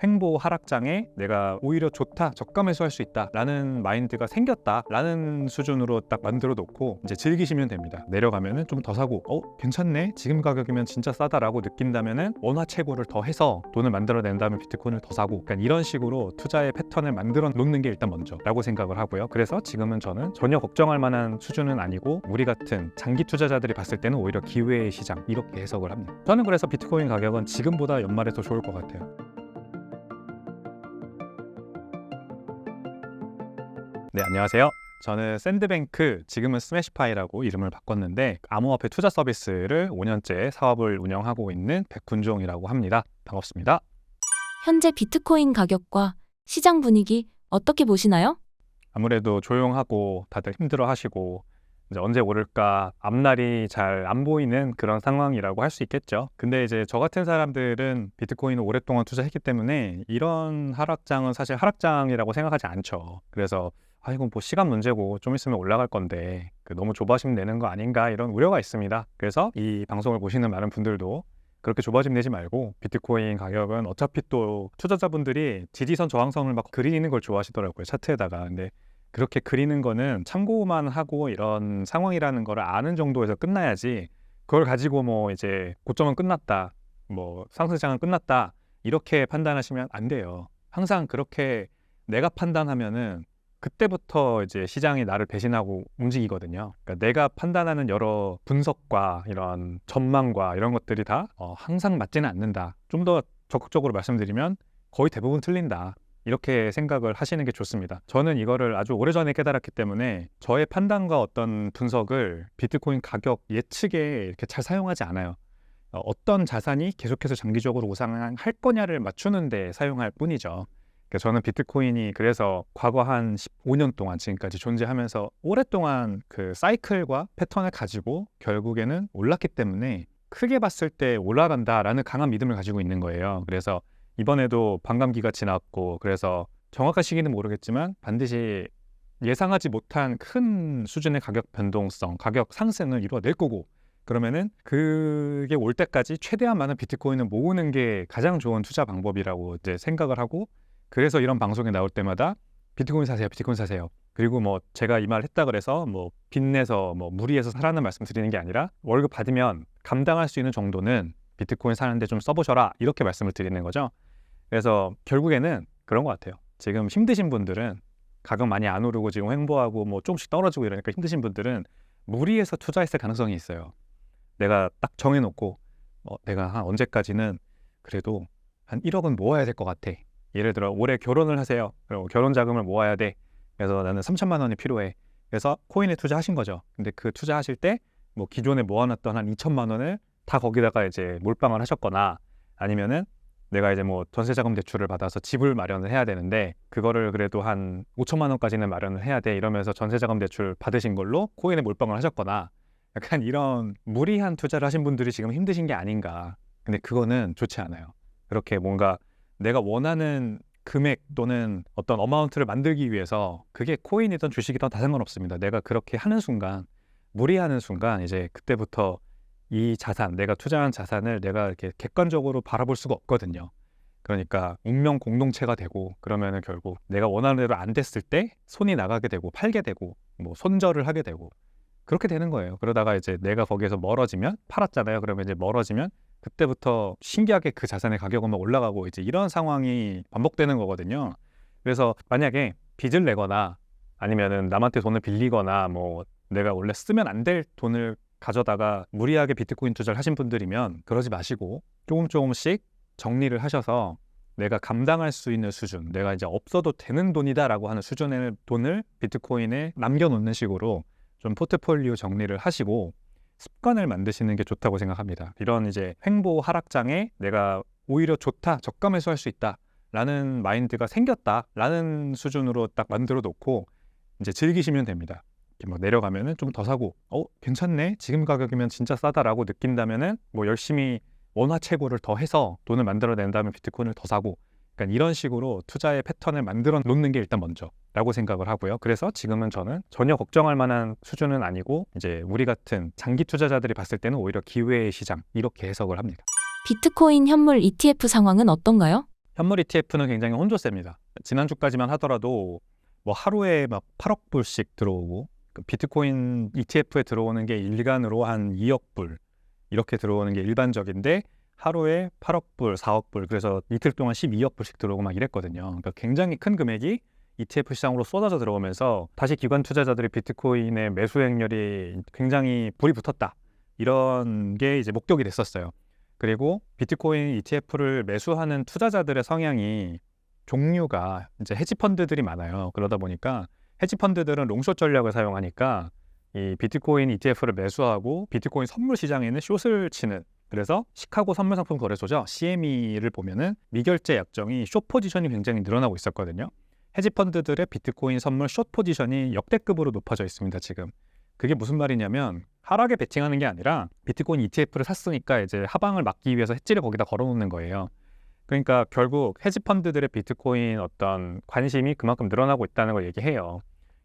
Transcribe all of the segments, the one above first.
횡보 하락장에 내가 오히려 좋다, 저가 매수할 수 있다 라는 마인드가 생겼다 라는 수준으로 딱 만들어 놓고 이제 즐기시면 됩니다. 내려가면은 좀 더 사고 괜찮네, 지금 가격이면 진짜 싸다 라고 느낀다면은 원화 채굴을 더 해서 돈을 만들어 낸 다음에 비트코인을 더 사고, 그러니까 이런 식으로 투자의 패턴을 만들어 놓는 게 일단 먼저 라고 생각을 하고요. 그래서 지금은 저는 전혀 걱정할 만한 수준은 아니고 우리 같은 장기 투자자들이 봤을 때는 오히려 기회의 시장, 이렇게 해석을 합니다. 저는 그래서 비트코인 가격은 지금보다 연말에 더 좋을 것 같아요. 네, 안녕하세요. 저는 샌드뱅크, 지금은 스매시파이라고 이름을 바꿨는데 암호화폐 투자 서비스를 5년째 사업을 운영하고 있는 백훈종이라고 합니다. 반갑습니다. 현재 비트코인 가격과 시장 분위기 어떻게 보시나요? 아무래도 조용하고 다들 힘들어하시고 이제 언제 오를까 앞날이 잘 안 보이는 그런 상황이라고 할 수 있겠죠. 근데 이제 저 같은 사람들은 비트코인을 오랫동안 투자했기 때문에 이런 하락장은 사실 하락장이라고 생각하지 않죠. 그래서 이건 뭐 시간 문제고 좀 있으면 올라갈 건데 너무 조바심 내는 거 아닌가, 이런 우려가 있습니다. 그래서 이 방송을 보시는 많은 분들도 그렇게 조바심 내지 말고, 비트코인 가격은 어차피 또 투자자분들이 지지선 저항선을 막 그리는 걸 좋아하시더라고요, 차트에다가. 근데 그렇게 그리는 거는 참고만 하고 이런 상황이라는 걸 아는 정도에서 끝나야지, 그걸 가지고 뭐 이제 고점은 끝났다, 뭐 상승장은 끝났다, 이렇게 판단하시면 안 돼요. 항상 그렇게 내가 판단하면은 그때부터 이제 시장이 나를 배신하고 움직이거든요. 그러니까 내가 판단하는 여러 분석과 이런 전망과 이런 것들이 다 항상 맞지는 않는다. 좀 더 적극적으로 말씀드리면 거의 대부분 틀린다, 이렇게 생각을 하시는 게 좋습니다. 저는 이거를 아주 오래전에 깨달았기 때문에 저의 판단과 어떤 분석을 비트코인 가격 예측에 이렇게 잘 사용하지 않아요. 어떤 자산이 계속해서 장기적으로 우상할 거냐를 맞추는 데 사용할 뿐이죠. 저는 비트코인이 그래서 과거 한 15년 동안 지금까지 존재하면서 오랫동안 그 사이클과 패턴을 가지고 결국에는 올랐기 때문에 크게 봤을 때 올라간다라는 강한 믿음을 가지고 있는 거예요. 그래서 이번에도 반감기가 지났고, 그래서 정확한 시기는 모르겠지만 반드시 예상하지 못한 큰 수준의 가격 변동성, 가격 상승을 이루어낼 거고, 그러면은 그게 올 때까지 최대한 많은 비트코인을 모으는 게 가장 좋은 투자 방법이라고 이제 생각을 하고, 그래서 이런 방송에 나올 때마다 비트코인 사세요, 비트코인 사세요. 그리고 뭐 제가 이 말 했다 그래서 뭐 빚내서 뭐 무리해서 사라는 말씀 드리는 게 아니라, 월급 받으면 감당할 수 있는 정도는 비트코인 사는데 좀 써보셔라, 이렇게 말씀을 드리는 거죠. 그래서 결국에는 그런 것 같아요. 지금 힘드신 분들은, 가격 많이 안 오르고 지금 횡보하고 뭐 조금씩 떨어지고 이러니까 힘드신 분들은 무리해서 투자했을 가능성이 있어요. 내가 딱 정해놓고 내가 한 언제까지는 그래도 한 1억은 모아야 될 것 같아. 예를 들어 올해 결혼을 하세요. 그리고 결혼 자금을 모아야 돼. 그래서 나는 3천만 원이 필요해. 그래서 코인에 투자하신 거죠. 근데 그 투자하실 때 뭐 기존에 모아놨던 한 2천만 원을 다 거기다가 이제 몰빵을 하셨거나, 아니면은 내가 이제 뭐 전세자금 대출을 받아서 집을 마련을 해야 되는데 그거를 그래도 한 5천만 원까지는 마련을 해야 돼, 이러면서 전세자금 대출 받으신 걸로 코인에 몰빵을 하셨거나, 약간 이런 무리한 투자를 하신 분들이 지금 힘드신 게 아닌가. 근데 그거는 좋지 않아요. 그렇게 뭔가 내가 원하는 금액 또는 어떤 어마운트를 만들기 위해서, 그게 코인이든 주식이든 다 상관없습니다. 내가 그렇게 하는 순간, 무리하는 순간 이제 그때부터 이 자산, 내가 투자한 자산을 내가 이렇게 객관적으로 바라볼 수가 없거든요. 그러니까 운명 공동체가 되고, 그러면은 결국 내가 원하는 대로 안 됐을 때 손이 나가게 되고 팔게 되고 뭐 손절을 하게 되고 그렇게 되는 거예요. 그러다가 이제 내가 거기에서 멀어지면, 팔았잖아요. 그러면 이제 멀어지면 그때부터 신기하게 그 자산의 가격은 막 올라가고, 이제 이런 상황이 반복되는 거거든요. 그래서 만약에 빚을 내거나 아니면은 남한테 돈을 빌리거나, 뭐 내가 원래 쓰면 안 될 돈을 가져다가 무리하게 비트코인 투자를 하신 분들이면 그러지 마시고 조금씩 정리를 하셔서 내가 감당할 수 있는 수준, 내가 이제 없어도 되는 돈이다라고 하는 수준의 돈을 비트코인에 남겨놓는 식으로 좀 포트폴리오 정리를 하시고 습관을 만드시는 게 좋다고 생각합니다. 이런 이제 횡보 하락장에 내가 오히려 좋다, 저가 매수할 수 있다 라는 마인드가 생겼다 라는 수준으로 딱 만들어 놓고 이제 즐기시면 됩니다. 막 내려가면은 좀 더 사고, 괜찮네, 지금 가격이면 진짜 싸다라고 느낀다면은 뭐 열심히 원화 채굴을 더 해서 돈을 만들어 낸 다음에 비트코인을 더 사고, 그러니까 이런 식으로 투자의 패턴을 만들어 놓는 게 일단 먼저라고 생각을 하고요. 그래서 지금은 저는 전혀 걱정할 만한 수준은 아니고, 이제 우리 같은 장기 투자자들이 봤을 때는 오히려 기회의 시장, 이렇게 해석을 합니다. 비트코인 현물 ETF 상황은 어떤가요? 현물 ETF는 굉장히 혼조세입니다. 지난주까지만 하더라도 뭐 하루에 막 8억 불씩 들어오고 그 비트코인 ETF에 들어오는 게 일간으로 한 2억 불 이렇게 들어오는 게 일반적인데 하루에 8억 불, 4억 불 그래서 이틀 동안 12억 불씩 들어오고 막 이랬거든요. 그러니까 굉장히 큰 금액이 ETF 시장으로 쏟아져 들어오면서 다시 기관 투자자들이 비트코인의 매수 행렬이 굉장히 불이 붙었다. 이런 게 이제 목격이 됐었어요. 그리고 비트코인 ETF를 매수하는 투자자들의 성향이 종류가 이제 헤지펀드들이 많아요. 그러다 보니까 헤지펀드들은 롱숏 전략을 사용하니까 이 비트코인 ETF를 매수하고 비트코인 선물 시장에는 숏을 치는 그래서 시카고 선물상품 거래소죠. CME를 보면은 미결제 약정이 숏 포지션이 굉장히 늘어나고 있었거든요. 헤지펀드들의 비트코인 선물 숏 포지션이 역대급으로 높아져 있습니다. 지금. 그게 무슨 말이냐면 하락에 베팅하는 게 아니라 비트코인 ETF를 샀으니까 이제 하방을 막기 위해서 해지를 거기다 걸어놓는 거예요. 그러니까 결국 헤지펀드들의 비트코인 어떤 관심이 그만큼 늘어나고 있다는 걸 얘기해요.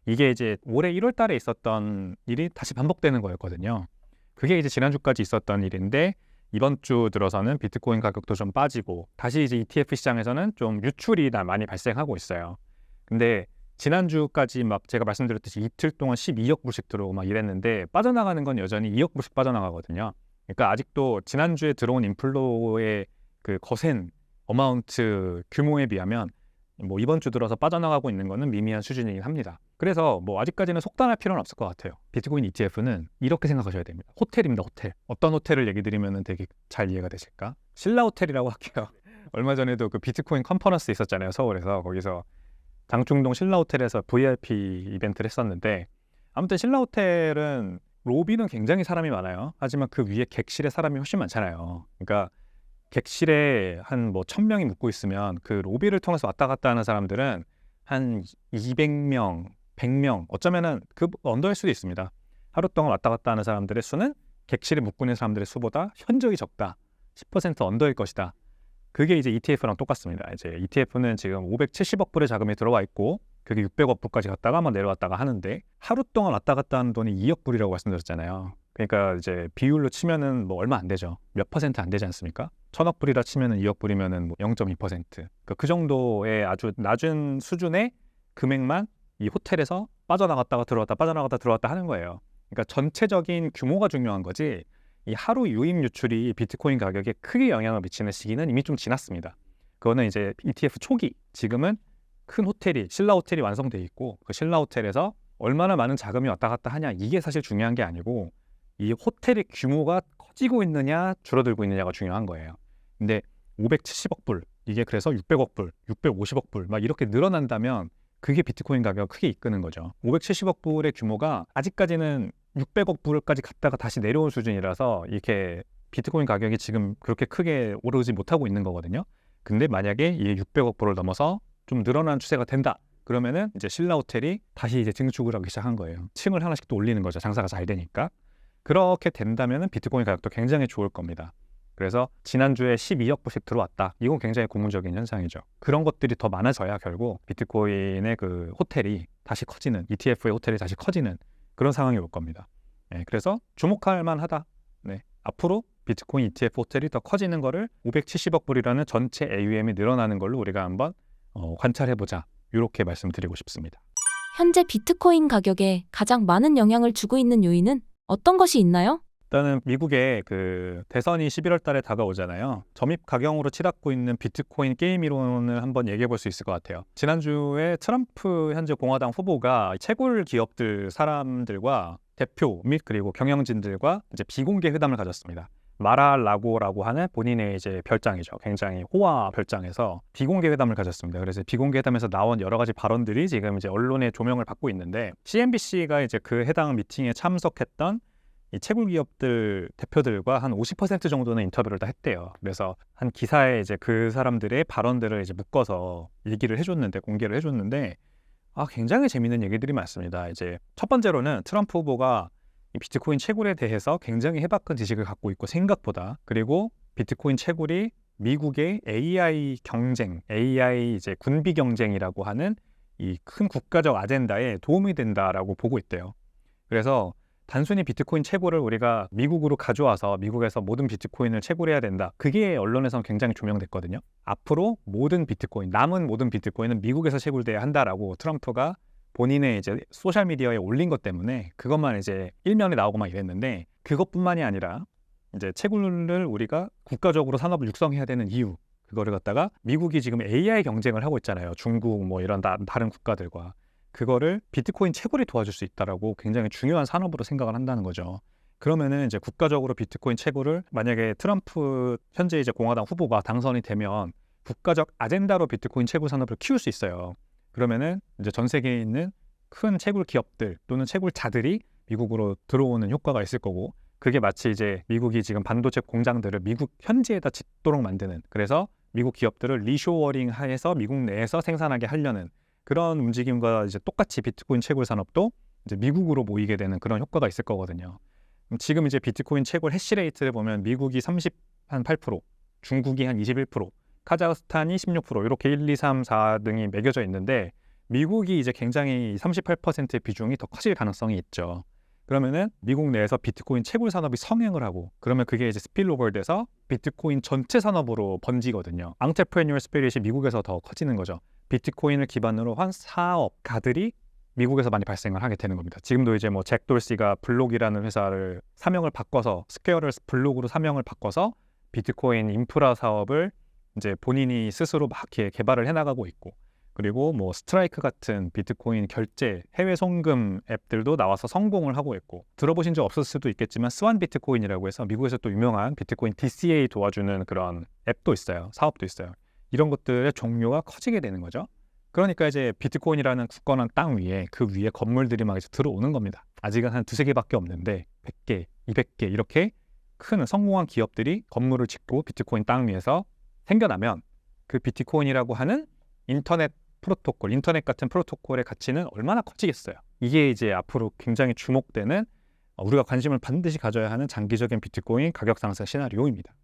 이게 이제 올해 1월 달에 있었던 일이 다시 반복되는 거였거든요. 그게 이제 지난주까지 있었던 일인데 이번 주 들어서는 비트코인 가격도 좀 빠지고 다시 이제 ETF 시장에서는 좀 유출이 많이 발생하고 있어요. 근데 지난주까지 막 제가 말씀드렸듯이 이틀 동안 12억 불씩 들어오고 막 이랬는데 빠져나가는 건 여전히 2억 불씩 빠져나가거든요. 그러니까 아직도 지난주에 들어온 인플로의 그 거센 어마운트 규모에 비하면 뭐 이번 주 들어서 빠져나가고 있는 거는 미미한 수준이긴 합니다. 그래서 뭐 아직까지는 속단할 필요는 없을 것 같아요. 비트코인 ETF는 이렇게 생각하셔야 됩니다. 호텔입니다. 호텔. 어떤 호텔을 얘기 드리면 되게 잘 이해가 되실까? 신라 호텔이라고 할게요. 얼마 전에도 그 비트코인 컨퍼런스 있었잖아요. 서울에서. 거기서 장충동 신라 호텔에서 VIP 이벤트를 했었는데 아무튼 신라 호텔은 로비는 굉장히 사람이 많아요. 하지만 그 위에 객실에 사람이 훨씬 많잖아요. 그러니까 객실에 한 뭐 1000명이 묵고 있으면 그 로비를 통해서 왔다 갔다 하는 사람들은 한 200명, 100명, 어쩌면은 그 언더일 수도 있습니다. 하루 동안 왔다 갔다 하는 사람들의 수는 객실에 묵고 있는 사람들의 수보다 현저히 적다. 10% 언더일 것이다. 그게 이제 ETF랑 똑같습니다. 이제 ETF는 지금 570억 불의 자금이 들어와 있고 그게 600억 불까지 갔다가 한번 내려왔다가 하는데 하루 동안 왔다 갔다 하는 돈이 2억 불이라고 말씀드렸잖아요. 그러니까 이제 비율로 치면은 뭐 얼마 안 되죠. 몇 퍼센트 안 되지 않습니까? 1000억 불이라 치면은 2억 불이면은 뭐 0.2%. 그러니까 그 정도의 아주 낮은 수준의 금액만 이 호텔에서 빠져나갔다가 들어왔다 빠져나갔다 들어왔다 하는 거예요. 그러니까 전체적인 규모가 중요한 거지 이 하루 유입 유출이 비트코인 가격에 크게 영향을 미치는 시기는 이미 좀 지났습니다. 그거는 이제 ETF 초기, 지금은 큰 호텔이 신라 호텔이 완성돼 있고 그 신라 호텔에서 얼마나 많은 자금이 왔다 갔다 하냐 이게 사실 중요한 게 아니고 이 호텔의 규모가 커지고 있느냐 줄어들고 있느냐가 중요한 거예요. 근데 570억 불 이게 그래서 600억 불, 650억 불 막 이렇게 늘어난다면 그게 비트코인 가격을 크게 이끄는 거죠. 570억 불의 규모가 아직까지는 600억 불까지 갔다가 다시 내려온 수준이라서 이렇게 비트코인 가격이 지금 그렇게 크게 오르지 못하고 있는 거거든요. 근데 만약에 이 600억 불을 넘어서 좀 늘어난 추세가 된다. 그러면은 이제 신라 호텔이 다시 이제 증축을 하기 시작한 거예요. 층을 하나씩 또 올리는 거죠. 장사가 잘 되니까. 그렇게 된다면은 비트코인 가격도 굉장히 좋을 겁니다. 그래서 지난주에 12억 불씩 들어왔다. 이건 굉장히 고무적인 현상이죠. 그런 것들이 더 많아져야 결국 비트코인의 그 호텔이 다시 커지는, ETF의 호텔이 다시 커지는 그런 상황이 올 겁니다. 네, 그래서 주목할 만하다. 네, 앞으로 비트코인 ETF 호텔이 더 커지는 거를 570억 불이라는 전체 AUM이 늘어나는 걸로 우리가 한번 관찰해보자. 이렇게 말씀드리고 싶습니다. 현재 비트코인 가격에 가장 많은 영향을 주고 있는 요인은 어떤 것이 있나요? 일단은 미국의 그 대선이 11월 달에 다가오잖아요. 점입 가경으로 치닫고 있는 비트코인 게임 이론을 한번 얘기해 볼 수 있을 것 같아요. 지난주에 트럼프 현재 공화당 후보가 채굴 기업들 사람들과 대표 및 그리고 경영진들과 이제 비공개 회담을 가졌습니다. 마라라고라고 하는 본인의 이제 별장이죠. 굉장히 호화 별장에서 비공개 회담을 가졌습니다. 그래서 비공개 회담에서 나온 여러 가지 발언들이 지금 이제 언론의 조명을 받고 있는데 CNBC가 이제 그 해당 미팅에 참석했던 이 채굴 기업들 대표들과 한 50% 정도는 인터뷰를 다 했대요. 그래서 한 기사에 이제 그 사람들의 발언들을 이제 묶어서 얘기를 해줬는데 공개를 해줬는데 굉장히 재밌는 얘기들이 많습니다. 이제 첫 번째로는 트럼프 후보가 이 비트코인 채굴에 대해서 굉장히 해박한 지식을 갖고 있고 생각보다 그리고 비트코인 채굴이 미국의 AI 경쟁, AI 이제 군비 경쟁이라고 하는 이 큰 국가적 아젠다에 도움이 된다라고 보고 있대요. 그래서 단순히 비트코인 채굴을 우리가 미국으로 가져와서 미국에서 모든 비트코인을 채굴해야 된다. 그게 언론에서는 굉장히 조명됐거든요. 앞으로 모든 비트코인, 남은 모든 비트코인은 미국에서 채굴돼야 한다라고 트럼프가 본인의 이제 소셜미디어에 올린 것 때문에 그것만 이제 일면에 나오고 막 이랬는데, 그것뿐만이 아니라 이제 채굴을 우리가 국가적으로 산업을 육성해야 되는 이유, 그거를 갖다가 미국이 지금 AI 경쟁을 하고 있잖아요. 중국 뭐 이런 다른 국가들과. 그거를 비트코인 채굴이 도와줄 수 있다라고 굉장히 중요한 산업으로 생각을 한다는 거죠. 그러면은 이제 국가적으로 비트코인 채굴을, 만약에 트럼프 현재 이제 공화당 후보가 당선이 되면 국가적 아젠다로 비트코인 채굴 산업을 키울 수 있어요. 그러면은 이제 전 세계에 있는 큰 채굴 기업들 또는 채굴자들이 미국으로 들어오는 효과가 있을 거고, 그게 마치 이제 미국이 지금 반도체 공장들을 미국 현지에다 짓도록 만드는, 그래서 미국 기업들을 리쇼어링 해서 미국 내에서 생산하게 하려는 그런 움직임과 이제 똑같이 비트코인 채굴 산업도 이제 미국으로 모이게 되는 그런 효과가 있을 거거든요. 지금 이제 비트코인 채굴 해시레이트를 보면 미국이 38%, 중국이 한 21%, 카자흐스탄이 16%, 이렇게 1, 2, 3, 4 등이 매겨져 있는데, 미국이 이제 굉장히 38%의 비중이 더 커질 가능성이 있죠. 그러면은 미국 내에서 비트코인 채굴 산업이 성행을 하고, 그러면 그게 이제 스필오버 돼서 비트코인 전체 산업으로 번지거든요. 앙트레프레뉴얼 스피릿이 미국에서 더 커지는 거죠. 비트코인을 기반으로 한 사업가들이 미국에서 많이 발생을 하게 되는 겁니다. 지금도 이제 뭐 잭 돌시가 블록이라는 회사를 사명을 바꿔서, 스퀘어를 블록으로 사명을 바꿔서 비트코인 인프라 사업을 이제 본인이 스스로 막 이렇게 개발을 해나가고 있고, 그리고 뭐 스트라이크 같은 비트코인 결제 해외 송금 앱들도 나와서 성공을 하고 있고, 들어보신 적 없을 수도 있겠지만 스완 비트코인이라고 해서 미국에서 또 유명한 비트코인 DCA 도와주는 그런 앱도 있어요. 사업도 있어요. 이런 것들의 종류가 커지게 되는 거죠. 그러니까 이제 비트코인이라는 굳건한 땅 위에, 그 위에 건물들이 막 이제 들어오는 겁니다. 아직은 한 두세 개밖에 없는데 100개, 200개 이렇게 큰 성공한 기업들이 건물을 짓고 비트코인 땅 위에서 생겨나면, 그 비트코인이라고 하는 인터넷 프로토콜, 인터넷 같은 프로토콜의 가치는 얼마나 커지겠어요. 이게 이제 앞으로 굉장히 주목되는, 우리가 관심을 반드시 가져야 하는 장기적인 비트코인 가격 상승 시나리오입니다.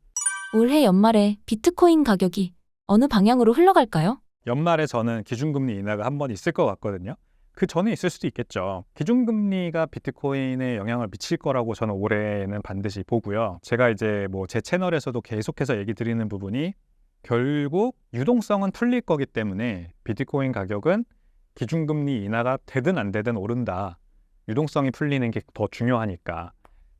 올해 연말에 비트코인 가격이 어느 방향으로 흘러갈까요? 연말에 저는 기준금리 인하가 한 번 있을 것 같거든요. 그 전에 있을 수도 있겠죠. 기준금리가 비트코인에 영향을 미칠 거라고 저는 올해는 반드시 보고요. 제가 이제 뭐 제 채널에서도 계속해서 얘기 드리는 부분이, 결국 유동성은 풀릴 거기 때문에 비트코인 가격은 기준금리 인하가 되든 안 되든 오른다. 유동성이 풀리는 게 더 중요하니까.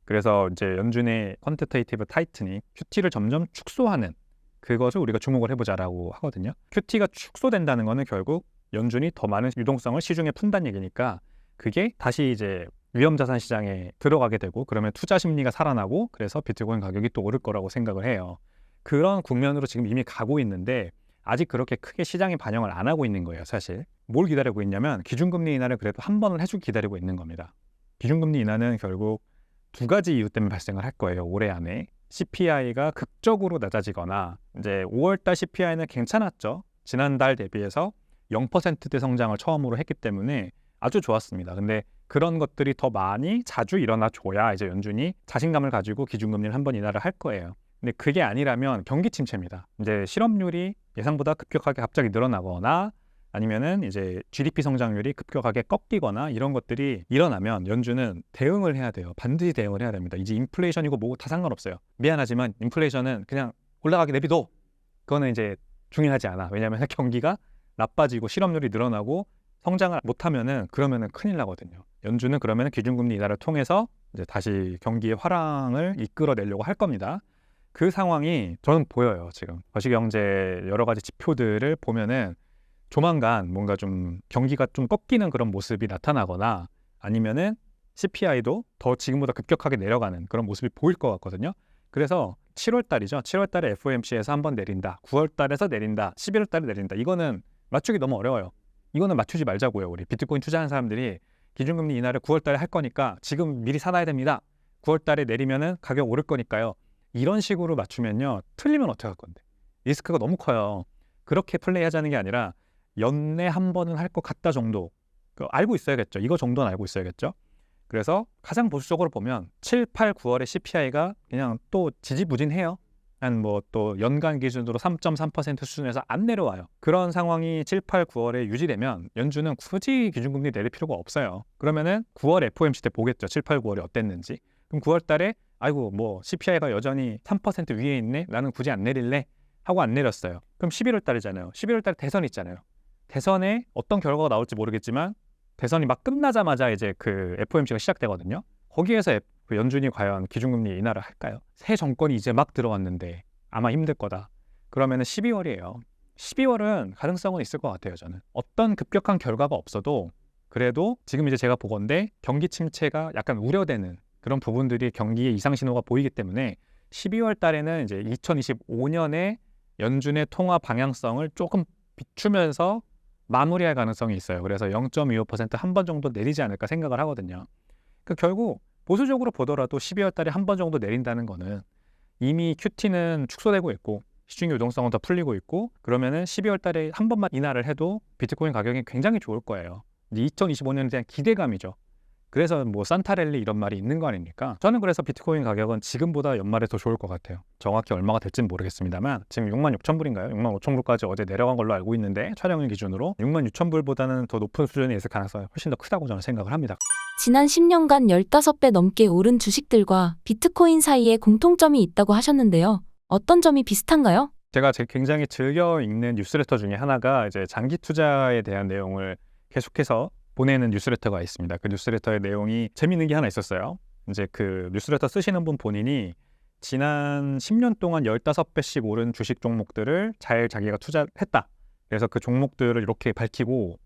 그래서 이제 연준의 퀀티테이티브 타이트닝, QT를 점점 축소하는, 그것을 우리가 주목을 해보자라고 하거든요. QT가 축소된다는 거는 결국 연준이 더 많은 유동성을 시중에 푼다는 얘기니까, 그게 다시 이제 위험자산 시장에 들어가게 되고, 그러면 투자 심리가 살아나고, 그래서 비트코인 가격이 또 오를 거라고 생각을 해요. 그런 국면으로 지금 이미 가고 있는데, 아직 그렇게 크게 시장이 반영을 안 하고 있는 거예요. 사실 뭘 기다리고 있냐면, 기준금리 인하를 그래도 한 번을 해주고 기다리고 있는 겁니다. 기준금리 인하는 결국 두 가지 이유 때문에 발생을 할 거예요. 올해 안에 CPI가 극적으로 낮아지거나, 이제 5월달 CPI는 괜찮았죠. 지난달 대비해서 0%대 성장을 처음으로 했기 때문에 아주 좋았습니다. 근데 그런 것들이 더 많이 자주 일어나줘야 이제 연준이 자신감을 가지고 기준금리를 한 번 인하를 할 거예요. 근데 그게 아니라면 경기 침체입니다. 이제 실업률이 예상보다 급격하게 갑자기 늘어나거나, 아니면은 이제 GDP 성장률이 급격하게 꺾이거나, 이런 것들이 일어나면 연준은 대응을 해야 돼요. 반드시 대응을 해야 됩니다. 이제 인플레이션이고 뭐고 다 상관없어요. 미안하지만 인플레이션은 그냥 올라가게 내비둬. 그거는 이제 중요하지 않아. 왜냐하면 경기가 나빠지고 실업률이 늘어나고 성장을 못하면은, 그러면은 큰일 나거든요. 연준은 그러면은 기준금리 인하를 통해서 이제 다시 경기의 화랑을 이끌어내려고 할 겁니다. 그 상황이 저는 보여요. 지금 거시경제 여러 가지 지표들을 보면은 조만간 뭔가 좀 경기가 좀 꺾이는 그런 모습이 나타나거나, 아니면은 CPI도 더 지금보다 급격하게 내려가는 그런 모습이 보일 것 같거든요. 그래서 7월 달이죠. 7월 달에 FOMC에서 한번 내린다. 9월 달에서 내린다. 11월 달에 내린다. 이거는 맞추기 너무 어려워요. 이거는 맞추지 말자고요. 우리 비트코인 투자하는 사람들이 기준금리 인하를 9월 달에 할 거니까 지금 미리 사놔야 됩니다. 9월 달에 내리면은 가격 오를 거니까요. 이런 식으로 맞추면요, 틀리면 어떻게 할 건데? 리스크가 너무 커요. 그렇게 플레이하자는 게 아니라 연내 한 번은 할 것 같다 정도, 알고 있어야겠죠. 이거 정도는 알고 있어야겠죠. 그래서 가장 보수적으로 보면 7, 8, 9월에 CPI가 그냥 또 지지부진해요. 한 뭐 또 연간 기준으로 3.3% 수준에서 안 내려와요. 그런 상황이 7, 8, 9월에 유지되면 연준은 굳이 기준금리 내릴 필요가 없어요. 그러면은 9월 FOMC 때 보겠죠. 7, 8, 9월이 어땠는지. 그럼 9월 달에 아이고 뭐 CPI가 여전히 3% 위에 있네. 나는 굳이 안 내릴래. 하고 안 내렸어요. 그럼 11월 달이잖아요. 11월 달에 대선 있잖아요. 대선에 어떤 결과가 나올지 모르겠지만 대선이 막 끝나자마자 이제 그 FOMC가 시작되거든요. 거기에서 그 연준이 과연 기준금리 인하를 할까요? 새 정권이 이제 막 들어왔는데 아마 힘들 거다. 그러면은 12월이에요. 12월은 가능성은 있을 것 같아요. 저는 어떤 급격한 결과가 없어도 그래도 지금 이제 제가 보건대 경기 침체가 약간 우려되는 그런 부분들이 경기의 이상 신호가 보이기 때문에 12월 달에는 이제 2025년에 연준의 통화 방향성을 조금 비추면서 마무리할 가능성이 있어요. 그래서 0.25% 한 번 정도 내리지 않을까 생각을 하거든요. 그 결국 보수적으로 보더라도 12월 달에 한 번 정도 내린다는 거는 이미 QT는 축소되고 있고 시중 유동성은 더 풀리고 있고 그러면은 12월 달에 한 번만 인하를 해도 비트코인 가격이 굉장히 좋을 거예요. 2025년에 대한 기대감이죠. 그래서 뭐 산타랠리 이런 말이 있는 거 아닙니까? 저는 그래서 비트코인 가격은 지금보다 연말에 더 좋을 것 같아요. 정확히 얼마가 될지는 모르겠습니다만 지금 66,000불인가요? 65,000불까지 어제 내려간 걸로 알고 있는데 촬영일 기준으로 66,000불보다는 더 높은 수준에 있을 가능성이 훨씬 더 크다고 저는 생각을 합니다. 지난 10년간 15배 넘게 오른 주식들과 비트코인 사이에 공통점이 있다고 하셨는데요. 어떤 점이 비슷한가요? 제가 굉장히 즐겨 읽는 뉴스레터 중에 하나가 이제 장기 투자에 대한 내용을 계속해서 보내는 뉴스레터가 있습니다. 그 뉴스레터의 내용이 재밌는 게 하나 있었어요. 이제 그 뉴스레터 쓰시는 분 본인이 지난 10년 동안 15배씩 오른 주식 종목들을 잘 자기가 투자했다. 그래서 그 종목들을 이렇게 밝히고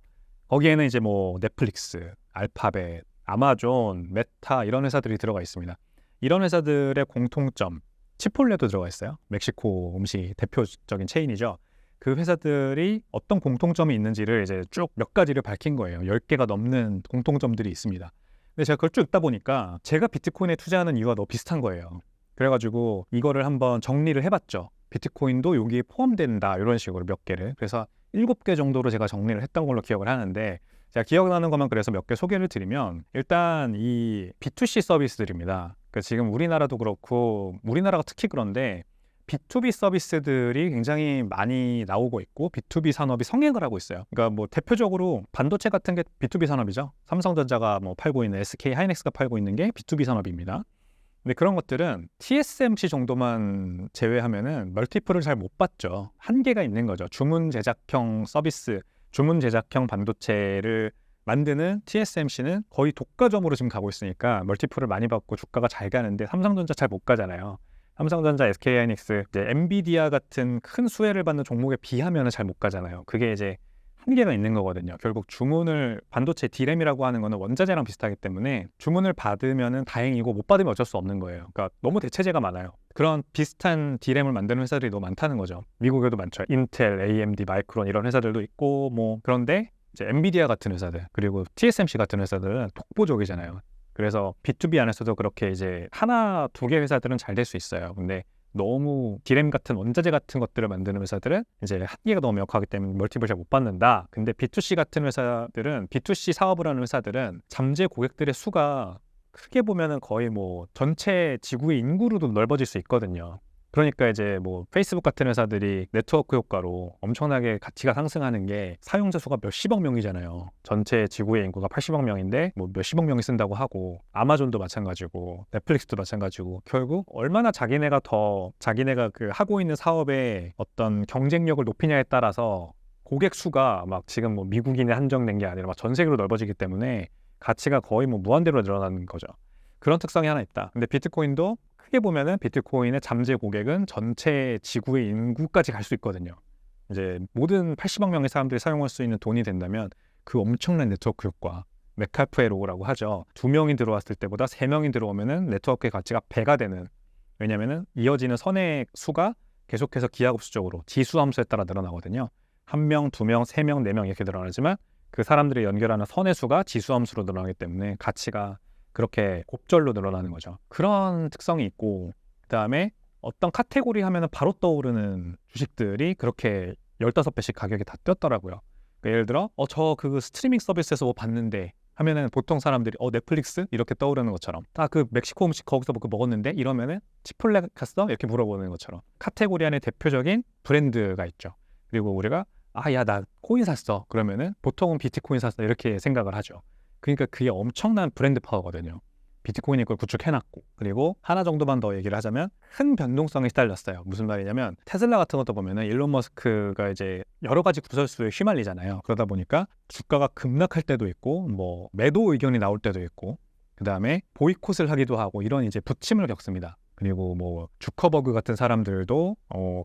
거기에는 이제 뭐 넷플릭스, 알파벳, 아마존, 메타 이런 회사들이 들어가 있습니다. 이런 회사들의 공통점, 치폴레도 들어가 있어요. 멕시코 음식 대표적인 체인이죠. 그 회사들이 어떤 공통점이 있는지를 이제 쭉 몇 가지를 밝힌 거예요. 10개가 넘는 공통점들이 있습니다. 근데 제가 그걸 쭉 읽다 보니까 제가 비트코인에 투자하는 이유가 너무 비슷한 거예요. 그래가지고 이거를 한번 정리를 해봤죠. 비트코인도 여기에 포함된다 이런 식으로 몇 개를. 그래서 7개 정도로 제가 정리를 했던 걸로 기억을 하는데 제가 기억나는 것만 그래서 몇 개 소개를 드리면 일단 이 B2C 서비스들입니다. 그러니까 지금 우리나라도 그렇고 우리나라가 특히 그런데 B2B 서비스들이 굉장히 많이 나오고 있고 B2B 산업이 성행을 하고 있어요. 그러니까 뭐 대표적으로 반도체 같은 게 B2B 산업이죠. 삼성전자가 뭐 팔고 있는 SK 하이닉스가 팔고 있는 게 B2B 산업입니다. 근데 그런 것들은 TSMC 정도만 제외하면은 멀티플을 잘 못 받죠. 한계가 있는 거죠. 주문 제작형 서비스, 주문 제작형 반도체를 만드는 TSMC는 거의 독과점으로 지금 가고 있으니까 멀티플을 많이 받고 주가가 잘 가는데 삼성전자 잘 못 가잖아요. 삼성전자, SK하이닉스, 이제 엔비디아 같은 큰 수혜를 받는 종목에 비하면 잘 못 가잖아요. 그게 이제 한계가 있는 거거든요. 결국 주문을 반도체 D램이라고 하는 거는 원자재랑 비슷하기 때문에 주문을 받으면 다행이고 못 받으면 어쩔 수 없는 거예요. 그러니까 너무 대체재가 많아요. 그런 비슷한 D램을 만드는 회사들이 너무 많다는 거죠. 미국에도 많죠. 인텔, AMD, 마이크론 이런 회사들도 있고 뭐 그런데 이제 엔비디아 같은 회사들 그리고 TSMC 같은 회사들은 독보적이잖아요. 그래서 B2B 안에서도 그렇게 이제 하나, 두 개 회사들은 잘 될 수 있어요. 근데 너무 D램 같은 원자재 같은 것들을 만드는 회사들은 이제 한계가 너무 명확하기 때문에 멀티플을 잘 못 받는다. 근데 B2C 같은 회사들은 B2C 사업을 하는 회사들은 잠재 고객들의 수가 크게 보면은 거의 뭐 전체 지구의 인구로도 넓어질 수 있거든요. 그러니까 이제 뭐 페이스북 같은 회사들이 네트워크 효과로 엄청나게 가치가 상승하는 게 사용자 수가 몇십억 명이잖아요. 전체 지구의 인구가 80억 명인데 뭐 몇십억 명이 쓴다고 하고 아마존도 마찬가지고 넷플릭스도 마찬가지고 결국 얼마나 자기네가 그 하고 있는 사업의 어떤 경쟁력을 높이냐에 따라서 고객 수가 막 지금 뭐 미국인에 한정된 게 아니라 막 전 세계로 넓어지기 때문에 가치가 거의 뭐 무한대로 늘어나는 거죠. 그런 특성이 하나 있다. 근데 비트코인도 크게 보면은 비트코인의 잠재 고객은 전체 지구의 인구까지 갈 수 있거든요. 이제 모든 80억 명의 사람들이 사용할 수 있는 돈이 된다면 그 엄청난 네트워크 효과, 메카프의 로우라고 하죠. 2명이 들어왔을 때보다 3명이 들어오면은 네트워크의 가치가 배가 되는. 왜냐면은 이어지는 선의 수가 계속해서 기하급수적으로 지수 함수에 따라 늘어나거든요. 1명, 2명, 3명, 4명 이렇게 늘어나지만 그 사람들이 연결하는 선의 수가 지수 함수로 늘어나기 때문에 가치가 그렇게 곱절로 늘어나는 거죠. 그런 특성이 있고 그다음에 어떤 카테고리 하면은 바로 떠오르는 주식들이 그렇게 15배씩 가격이 다 뛰었더라고요. 그러니까 예를 들어 저 그 스트리밍 서비스에서 뭐 봤는데 하면은 보통 사람들이 넷플릭스 이렇게 떠오르는 것처럼 그 멕시코 음식 거기서 먹었는데 이러면은 치폴레 갔어? 이렇게 물어보는 것처럼 카테고리 안에 대표적인 브랜드가 있죠. 그리고 우리가 야 나 코인 샀어 그러면은 보통은 비트코인 샀어 이렇게 생각을 하죠. 그러니까 그게 엄청난 브랜드 파워거든요. 비트코인이 그걸 구축해놨고, 그리고 하나 정도만 더 얘기를 하자면 큰 변동성에 시달렸어요. 무슨 말이냐면 테슬라 같은 것도 보면은 일론 머스크가 이제 여러 가지 구설수에 휘말리잖아요. 그러다 보니까 주가가 급락할 때도 있고 뭐 매도 의견이 나올 때도 있고, 그 다음에 보이콧을 하기도 하고 이런 이제 부침을 겪습니다. 그리고 뭐 주커버그 같은 사람들도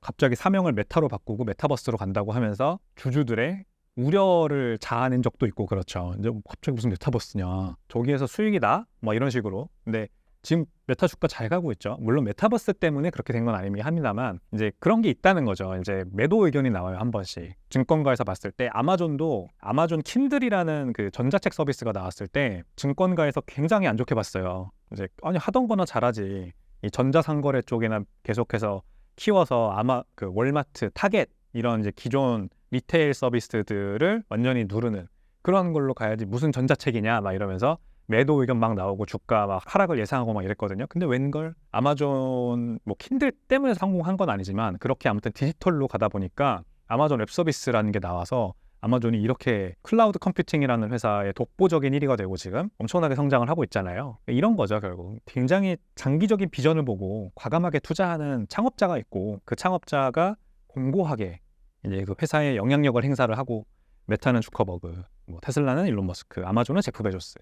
갑자기 사명을 메타로 바꾸고 메타버스로 간다고 하면서 주주들의 우려를 자아낸 적도 있고 그렇죠. 이제 갑자기 무슨 메타버스냐, 저기에서 수익이 나? 뭐 이런 식으로. 근데 지금 메타 주가 잘 가고 있죠. 물론 메타버스 때문에 그렇게 된 건 아니긴 합니다만 이제 그런 게 있다는 거죠. 이제 매도 의견이 나와요, 한 번씩. 증권가에서 봤을 때 아마존도 아마존 킨들이라는 그 전자책 서비스가 나왔을 때 증권가에서 굉장히 안 좋게 봤어요. 이제 아니 하던 거나 잘하지. 이 전자상거래 쪽에나 계속해서 키워서 아마 그 월마트, 타겟 이런 이제 기존 리테일 서비스들을 완전히 누르는 그런 걸로 가야지 무슨 전자책이냐 막 이러면서 매도 의견 막 나오고 주가 막 하락을 예상하고 막 이랬거든요. 근데 웬걸 아마존 뭐 킨들 때문에 성공한 건 아니지만 그렇게 아무튼 디지털로 가다 보니까 아마존 웹 서비스라는 게 나와서 아마존이 이렇게 클라우드 컴퓨팅이라는 회사의 독보적인 1위가 되고 지금 엄청나게 성장을 하고 있잖아요. 이런 거죠, 결국. 굉장히 장기적인 비전을 보고 과감하게 투자하는 창업자가 있고, 그 창업자가 공고하게 이제 그 회사의 영향력을 행사를 하고, 메타는 주커버그, 뭐 테슬라는 일론 머스크, 아마존은 제프 베조스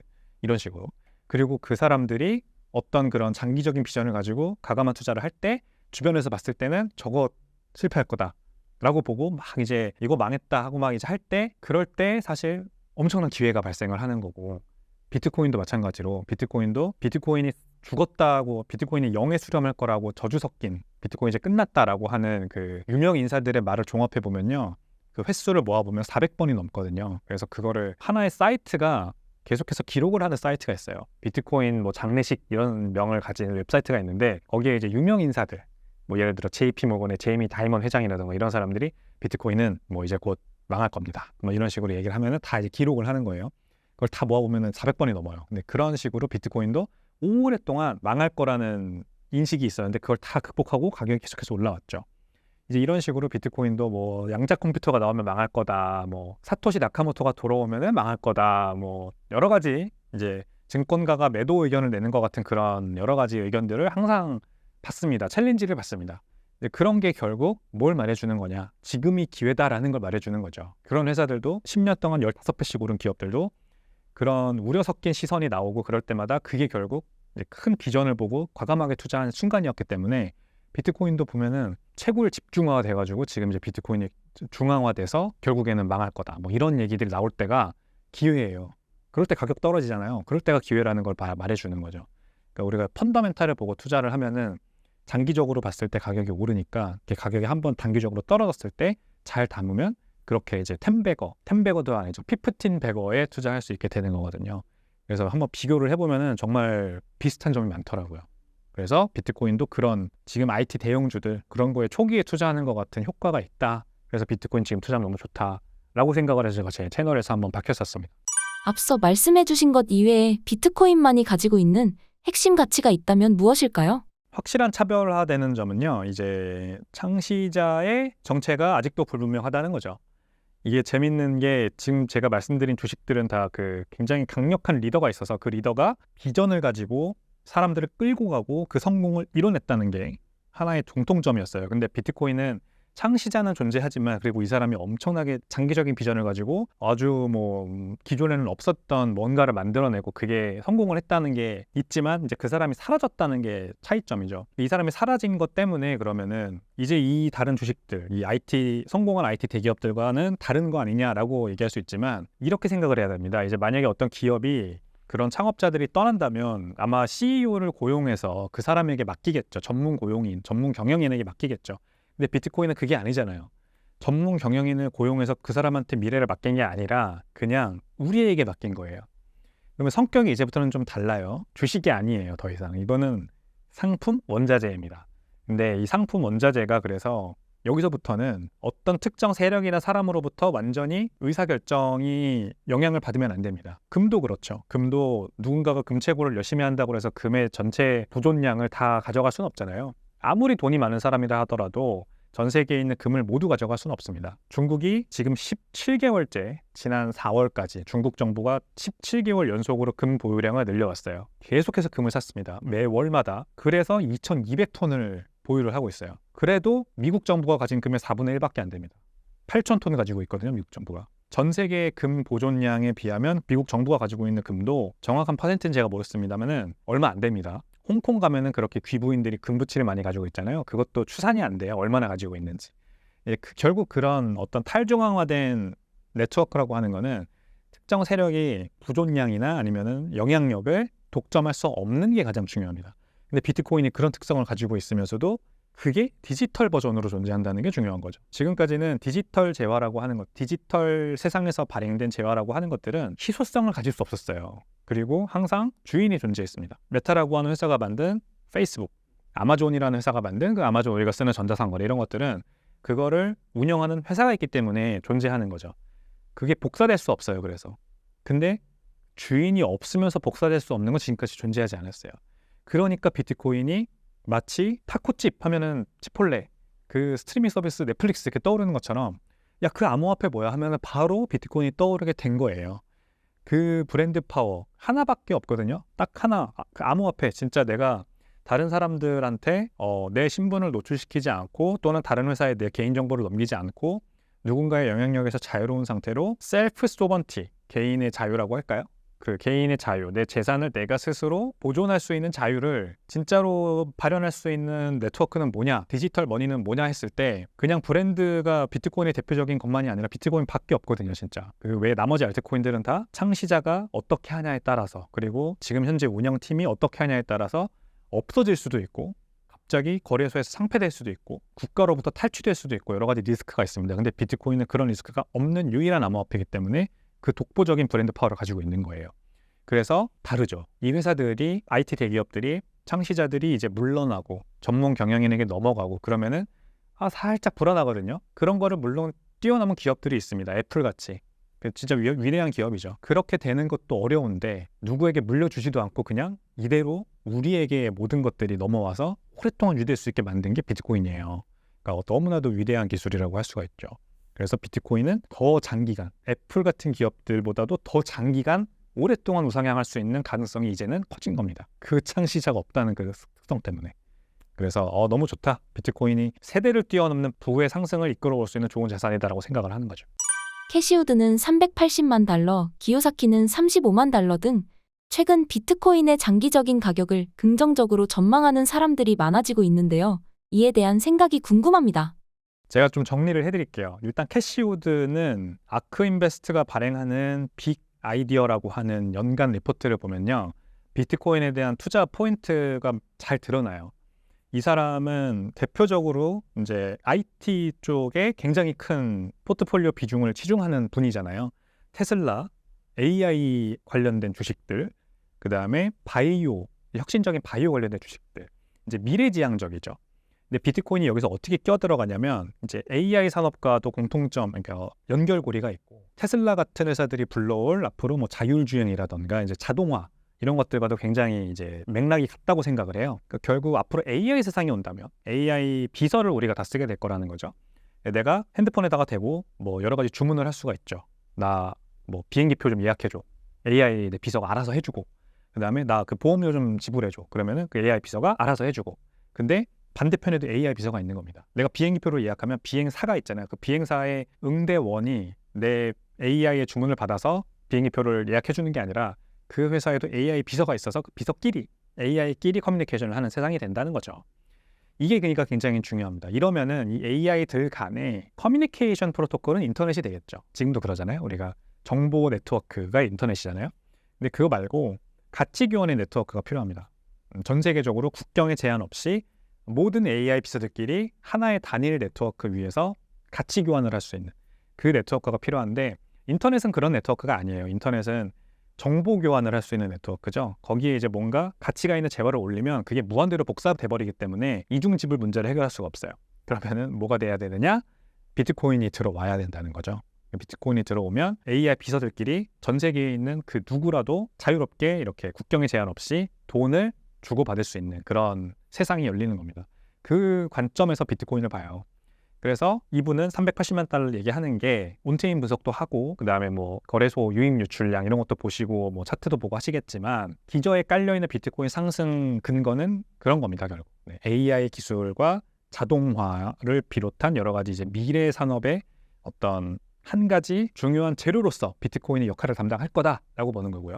이런 식으로. 그리고 그 사람들이 어떤 그런 장기적인 비전을 가지고 과감한 투자를 할 때 주변에서 봤을 때는 저거 실패할 거다 라고 보고 막 이제 이거 망했다 하고 막 이제 할 때, 그럴 때 사실 엄청난 기회가 발생을 하는 거고, 비트코인도 마찬가지로 비트코인이 죽었다고, 비트코인이 0에 수렴할 거라고 저주 섞인 비트코인 이제 끝났다라고 하는 그 유명 인사들의 말을 종합해 보면요, 그 횟수를 모아보면 400번이 넘거든요. 그래서 그거를 하나의 사이트가 계속해서 기록을 하는 사이트가 있어요. 비트코인 뭐 장례식 이런 명을 가진 웹사이트가 있는데, 거기에 이제 유명 인사들, 뭐 예를 들어 JP 모건의 제이미 다이먼 회장이라든가 이런 사람들이 비트코인은 뭐 이제 곧 망할 겁니다, 뭐 이런 식으로 얘기를 하면은 다 이제 기록을 하는 거예요. 그걸 다 모아보면은 400번이 넘어요. 근데 그런 식으로 비트코인도 오랫동안 망할 거라는 인식이 있었는데 그걸 다 극복하고 가격이 계속해서 올라왔죠. 이제 이런 식으로 비트코인도 뭐 양자 컴퓨터가 나오면 망할 거다, 뭐 사토시 나카모토가 돌아오면은 망할 거다, 뭐 여러 가지 이제 증권가가 매도 의견을 내는 것 같은 그런 여러 가지 의견들을 항상 받습니다. 챌린지를 받습니다. 그런 게 결국 뭘 말해주는 거냐, 지금이 기회다라는 걸 말해주는 거죠. 그런 회사들도 10년 동안 15배씩 오른 기업들도 그런 우려 섞인 시선이 나오고 그럴 때마다 그게 결국 이제 큰 비전을 보고 과감하게 투자하는 순간이었기 때문에, 비트코인도 보면은 채굴 집중화가 돼가지고 지금 이제 비트코인이 중앙화돼서 결국에는 망할 거다, 뭐 이런 얘기들이 나올 때가 기회예요. 그럴 때 가격 떨어지잖아요. 그럴 때가 기회라는 걸 말해주는 거죠. 그러니까 우리가 펀더멘탈을 보고 투자를 하면은 장기적으로 봤을 때 가격이 오르니까, 가격이 한번 단기적으로 떨어졌을 때 잘 담으면 그렇게 이제 10배거도 아니죠, 15배거에 투자할 수 있게 되는 거거든요. 그래서 한번 비교를 해보면은 정말 비슷한 점이 많더라고요. 그래서 비트코인도 그런 지금 IT 대형주들 그런 거에 초기에 투자하는 것 같은 효과가 있다. 그래서 비트코인 지금 투자하면 너무 좋다라고 생각을 해서 제가 제 채널에서 한번 밝혔었습니다. 앞서 말씀해주신 것 이외에 비트코인만이 가지고 있는 핵심 가치가 있다면 무엇일까요? 확실한 차별화되는 점은요, 이제 창시자의 정체가 아직도 불분명하다는 거죠. 이게 재밌는 게 지금 제가 말씀드린 주식들은 다 그 굉장히 강력한 리더가 있어서 그 리더가 비전을 가지고 사람들을 끌고 가고 그 성공을 이뤄냈다는 게 하나의 공통점이었어요. 근데 비트코인은 창시자는 존재하지만, 그리고 이 사람이 엄청나게 장기적인 비전을 가지고 아주 뭐 기존에는 없었던 뭔가를 만들어내고 그게 성공을 했다는 게 있지만, 이제 그 사람이 사라졌다는 게 차이점이죠. 이 사람이 사라진 것 때문에 그러면은 이제 이 다른 주식들, 이 성공한 IT 대기업들과는 다른 거 아니냐라고 얘기할 수 있지만, 이렇게 생각을 해야 됩니다. 이제 만약에 어떤 기업이 그런 창업자들이 떠난다면 아마 CEO를 고용해서 그 사람에게 맡기겠죠. 전문 경영인에게 맡기겠죠. 근데 비트코인은 그게 아니잖아요. 전문 경영인을 고용해서 그 사람한테 미래를 맡긴 게 아니라 그냥 우리에게 맡긴 거예요. 그러면 성격이 이제부터는 좀 달라요. 주식이 아니에요, 더 이상. 이거는 상품 원자재입니다. 근데 이 상품 원자재가 그래서 여기서부터는 어떤 특정 세력이나 사람으로부터 완전히 의사결정이 영향을 받으면 안 됩니다. 금도 그렇죠. 금도 누군가가 금채굴을 열심히 한다고 해서 금의 전체 보존량을 다 가져갈 수는 없잖아요. 아무리 돈이 많은 사람이라 하더라도 전 세계에 있는 금을 모두 가져갈 수는 없습니다. 중국이 지금 17개월째 지난 4월까지 중국 정부가 17개월 연속으로 금 보유량을 늘려왔어요. 계속해서 금을 샀습니다. 매월마다. 그래서 2200톤을 보유를 하고 있어요. 그래도 미국 정부가 가진 금의 4분의 1밖에 안 됩니다. 8000톤을 가지고 있거든요, 미국 정부가. 전 세계의 금 보존량에 비하면 미국 정부가 가지고 있는 금도 정확한 퍼센트는 제가 모르겠습니다만은 얼마 안 됩니다. 홍콩 가면은 그렇게 귀부인들이 금부치를 많이 가지고 있잖아요. 그것도 추산이 안 돼요. 얼마나 가지고 있는지. 결국 그런 어떤 탈중앙화된 네트워크라고 하는 거는 특정 세력이 보존량이나 아니면은 영향력을 독점할 수 없는 게 가장 중요합니다. 근데 비트코인이 그런 특성을 가지고 있으면서도 그게 디지털 버전으로 존재한다는 게 중요한 거죠. 지금까지는 디지털 재화라고 하는 것, 디지털 세상에서 발행된 재화라고 하는 것들은 희소성을 가질 수 없었어요. 그리고 항상 주인이 존재했습니다. 메타라고 하는 회사가 만든 페이스북, 아마존이라는 회사가 만든 그 아마존 우리가 쓰는 전자상거래 이런 것들은 그거를 운영하는 회사가 있기 때문에 존재하는 거죠. 그게 복사될 수 없어요. 그래서. 근데 주인이 없으면서 복사될 수 없는 건 지금까지 존재하지 않았어요. 그러니까 비트코인이 마치 타코집 하면은 치폴레, 그 스트리밍 서비스 넷플릭스 이렇게 떠오르는 것처럼 야, 그 암호화폐 뭐야 하면은 바로 비트코인이 떠오르게 된 거예요. 그 브랜드 파워 하나밖에 없거든요. 딱 하나. 그 암호화폐 진짜 내가 다른 사람들한테 내 신분을 노출시키지 않고 또는 다른 회사에 내 개인정보를 넘기지 않고 누군가의 영향력에서 자유로운 상태로 셀프 소버티, 개인의 자유라고 할까요? 그 개인의 자유, 내 재산을 내가 스스로 보존할 수 있는 자유를 진짜로 발현할 수 있는 네트워크는 뭐냐, 디지털 머니는 뭐냐 했을 때 그냥 브랜드가 비트코인의 대표적인 것만이 아니라 비트코인밖에 없거든요. 진짜 그 외 나머지 알트코인들은 다 창시자가 어떻게 하냐에 따라서, 그리고 지금 현재 운영팀이 어떻게 하냐에 따라서 없어질 수도 있고 갑자기 거래소에서 상폐될 수도 있고 국가로부터 탈취될 수도 있고 여러 가지 리스크가 있습니다. 근데 비트코인은 그런 리스크가 없는 유일한 암호화폐이기 때문에 그 독보적인 브랜드 파워를 가지고 있는 거예요. 그래서 다르죠. 이 회사들이, IT 대기업들이, 창시자들이 이제 물러나고 전문 경영인에게 넘어가고 그러면은 살짝 불안하거든요. 그런 거를 물론 뛰어넘은 기업들이 있습니다. 애플같이. 진짜 위대한 기업이죠. 그렇게 되는 것도 어려운데 누구에게 물려주지도 않고 그냥 이대로 우리에게 모든 것들이 넘어와서 오랫동안 유지될 수 있게 만든 게 비트코인이에요. 그러니까 너무나도 위대한 기술이라고 할 수가 있죠. 그래서 비트코인은 더 장기간, 애플 같은 기업들보다도 더 장기간 오랫동안 우상향할 수 있는 가능성이 이제는 커진 겁니다. 그 창시자가 없다는 그 특성 때문에. 그래서 너무 좋다. 비트코인이 세대를 뛰어넘는 부의 상승을 이끌어올 수 있는 좋은 자산이다라고 생각을 하는 거죠. 캐시우드는 380만 달러, 기요사키는 35만 달러 등 최근 비트코인의 장기적인 가격을 긍정적으로 전망하는 사람들이 많아지고 있는데요. 이에 대한 생각이 궁금합니다. 제가 좀 정리를 해드릴게요. 일단 캐시우드는 아크인베스트가 발행하는 빅 아이디어라고 하는 연간 리포트를 보면요. 비트코인에 대한 투자 포인트가 잘 드러나요. 이 사람은 대표적으로 이제 IT 쪽에 굉장히 큰 포트폴리오 비중을 치중하는 분이잖아요. 테슬라, AI 관련된 주식들, 그 다음에 바이오, 혁신적인 바이오 관련된 주식들, 이제 미래지향적이죠. 근데 비트코인이 여기서 어떻게 껴들어가냐면 이제 AI 산업과도 공통점, 그러니까 연결고리가 있고 테슬라 같은 회사들이 불러올 앞으로 뭐 자율주행이라던가 이제 자동화 이런 것들과도 굉장히 이제 맥락이 같다고 생각을 해요. 그러니까 결국 앞으로 AI 세상이 온다면 AI 비서를 우리가 다 쓰게 될 거라는 거죠. 내가 핸드폰에다가 대고 뭐 여러 가지 주문을 할 수가 있죠. 나 뭐 비행기표 좀 예약해줘. AI 내 비서가 알아서 해주고, 그 다음에 나 그 보험료 좀 지불해줘. 그러면은 그 AI 비서가 알아서 해주고. 근데 반대편에도 AI 비서가 있는 겁니다. 내가 비행기표를 예약하면 비행사가 있잖아요. 그 비행사의 응대원이 내 AI의 주문을 받아서 비행기표를 예약해주는 게 아니라 그 회사에도 AI 비서가 있어서 그 비서끼리 AI끼리 커뮤니케이션을 하는 세상이 된다는 거죠. 이게 그러니까 굉장히 중요합니다. 이러면은 이 AI들 간의 커뮤니케이션 프로토콜은 인터넷이 되겠죠. 지금도 그러잖아요. 우리가 정보 네트워크가 인터넷이잖아요. 근데 그거 말고 가치 교환의 네트워크가 필요합니다. 전 세계적으로 국경에 제한 없이 모든 AI 비서들끼리 하나의 단일 네트워크 위에서 가치 교환을 할 수 있는 그 네트워크가 필요한데 인터넷은 그런 네트워크가 아니에요. 인터넷은 정보 교환을 할 수 있는 네트워크죠. 거기에 이제 뭔가 가치가 있는 재화를 올리면 그게 무한대로 복사돼 버리기 때문에 이중지불 문제를 해결할 수가 없어요. 그러면은 뭐가 돼야 되느냐? 비트코인이 들어와야 된다는 거죠. 비트코인이 들어오면 AI 비서들끼리 전 세계에 있는 그 누구라도 자유롭게 이렇게 국경의 제한 없이 돈을 주고받을 수 있는 그런 세상이 열리는 겁니다. 그 관점에서 비트코인을 봐요. 그래서 이분은 380만 달러를 얘기하는 게 온체인 분석도 하고 그다음에 뭐 거래소 유입 유출량 이런 것도 보시고 뭐 차트도 보고 하시겠지만 기저에 깔려있는 비트코인 상승 근거는 그런 겁니다. 결국 AI 기술과 자동화를 비롯한 여러 가지 이제 미래 산업의 어떤 한 가지 중요한 재료로서 비트코인의 역할을 담당할 거다라고 보는 거고요.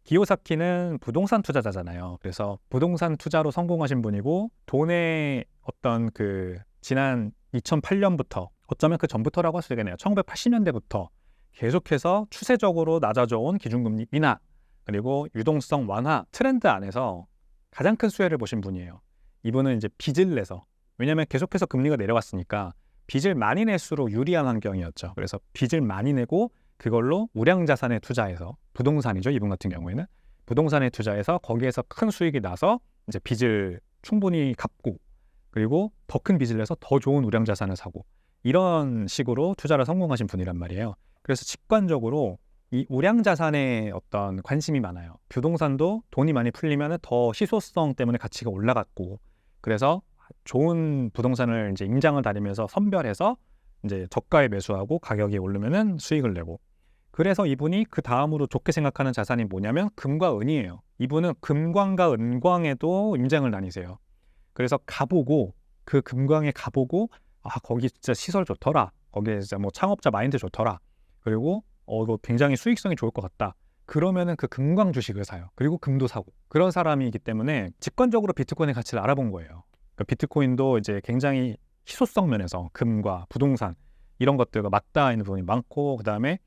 기요사키는 부동산 투자자잖아요. 그래서 부동산 투자로 성공하신 분이고 돈의 어떤 그 지난 2008년부터 어쩌면 그 전부터라고 할 수 있겠네요. 1980년대부터 계속해서 추세적으로 낮아져 온 기준금리 인하 그리고 유동성 완화 트렌드 안에서 가장 큰 수혜를 보신 분이에요. 이분은 이제 빚을 내서 왜냐하면 계속해서 금리가 내려갔으니까 빚을 많이 낼수록 유리한 환경이었죠. 그래서 빚을 많이 내고 그걸로 우량자산에 투자해서 부동산이죠. 이분 같은 경우에는 부동산에 투자해서 거기에서 큰 수익이 나서 이제 빚을 충분히 갚고 그리고 더 큰 빚을 내서 더 좋은 우량자산을 사고 이런 식으로 투자를 성공하신 분이란 말이에요. 그래서 직관적으로 이 우량자산에 어떤 관심이 많아요. 부동산도 돈이 많이 풀리면 더 희소성 때문에 가치가 올라갔고 그래서 좋은 부동산을 이제 임장을 다니면서 선별해서 이제 저가에 매수하고 가격이 오르면은 수익을 내고 그래서 이분이 그 다음으로 좋게 생각하는 자산이 뭐냐면 금과 은이에요. 이분은 금광과 은광에도 임장을 다니세요. 그래서 가보고 그 금광에 가보고 거기 진짜 시설 좋더라. 거기에 진짜 뭐 창업자 마인드 좋더라. 그리고 이거 굉장히 수익성이 좋을 것 같다. 그러면은 그 금광 주식을 사요. 그리고 금도 사고 그런 사람이기 때문에 직관적으로 비트코인의 가치를 알아본 거예요. 그러니까 비트코인도 이제 굉장히 희소성 면에서 금과 부동산 이런 것들과 맞닿아 있는 부분이 많고 그다음에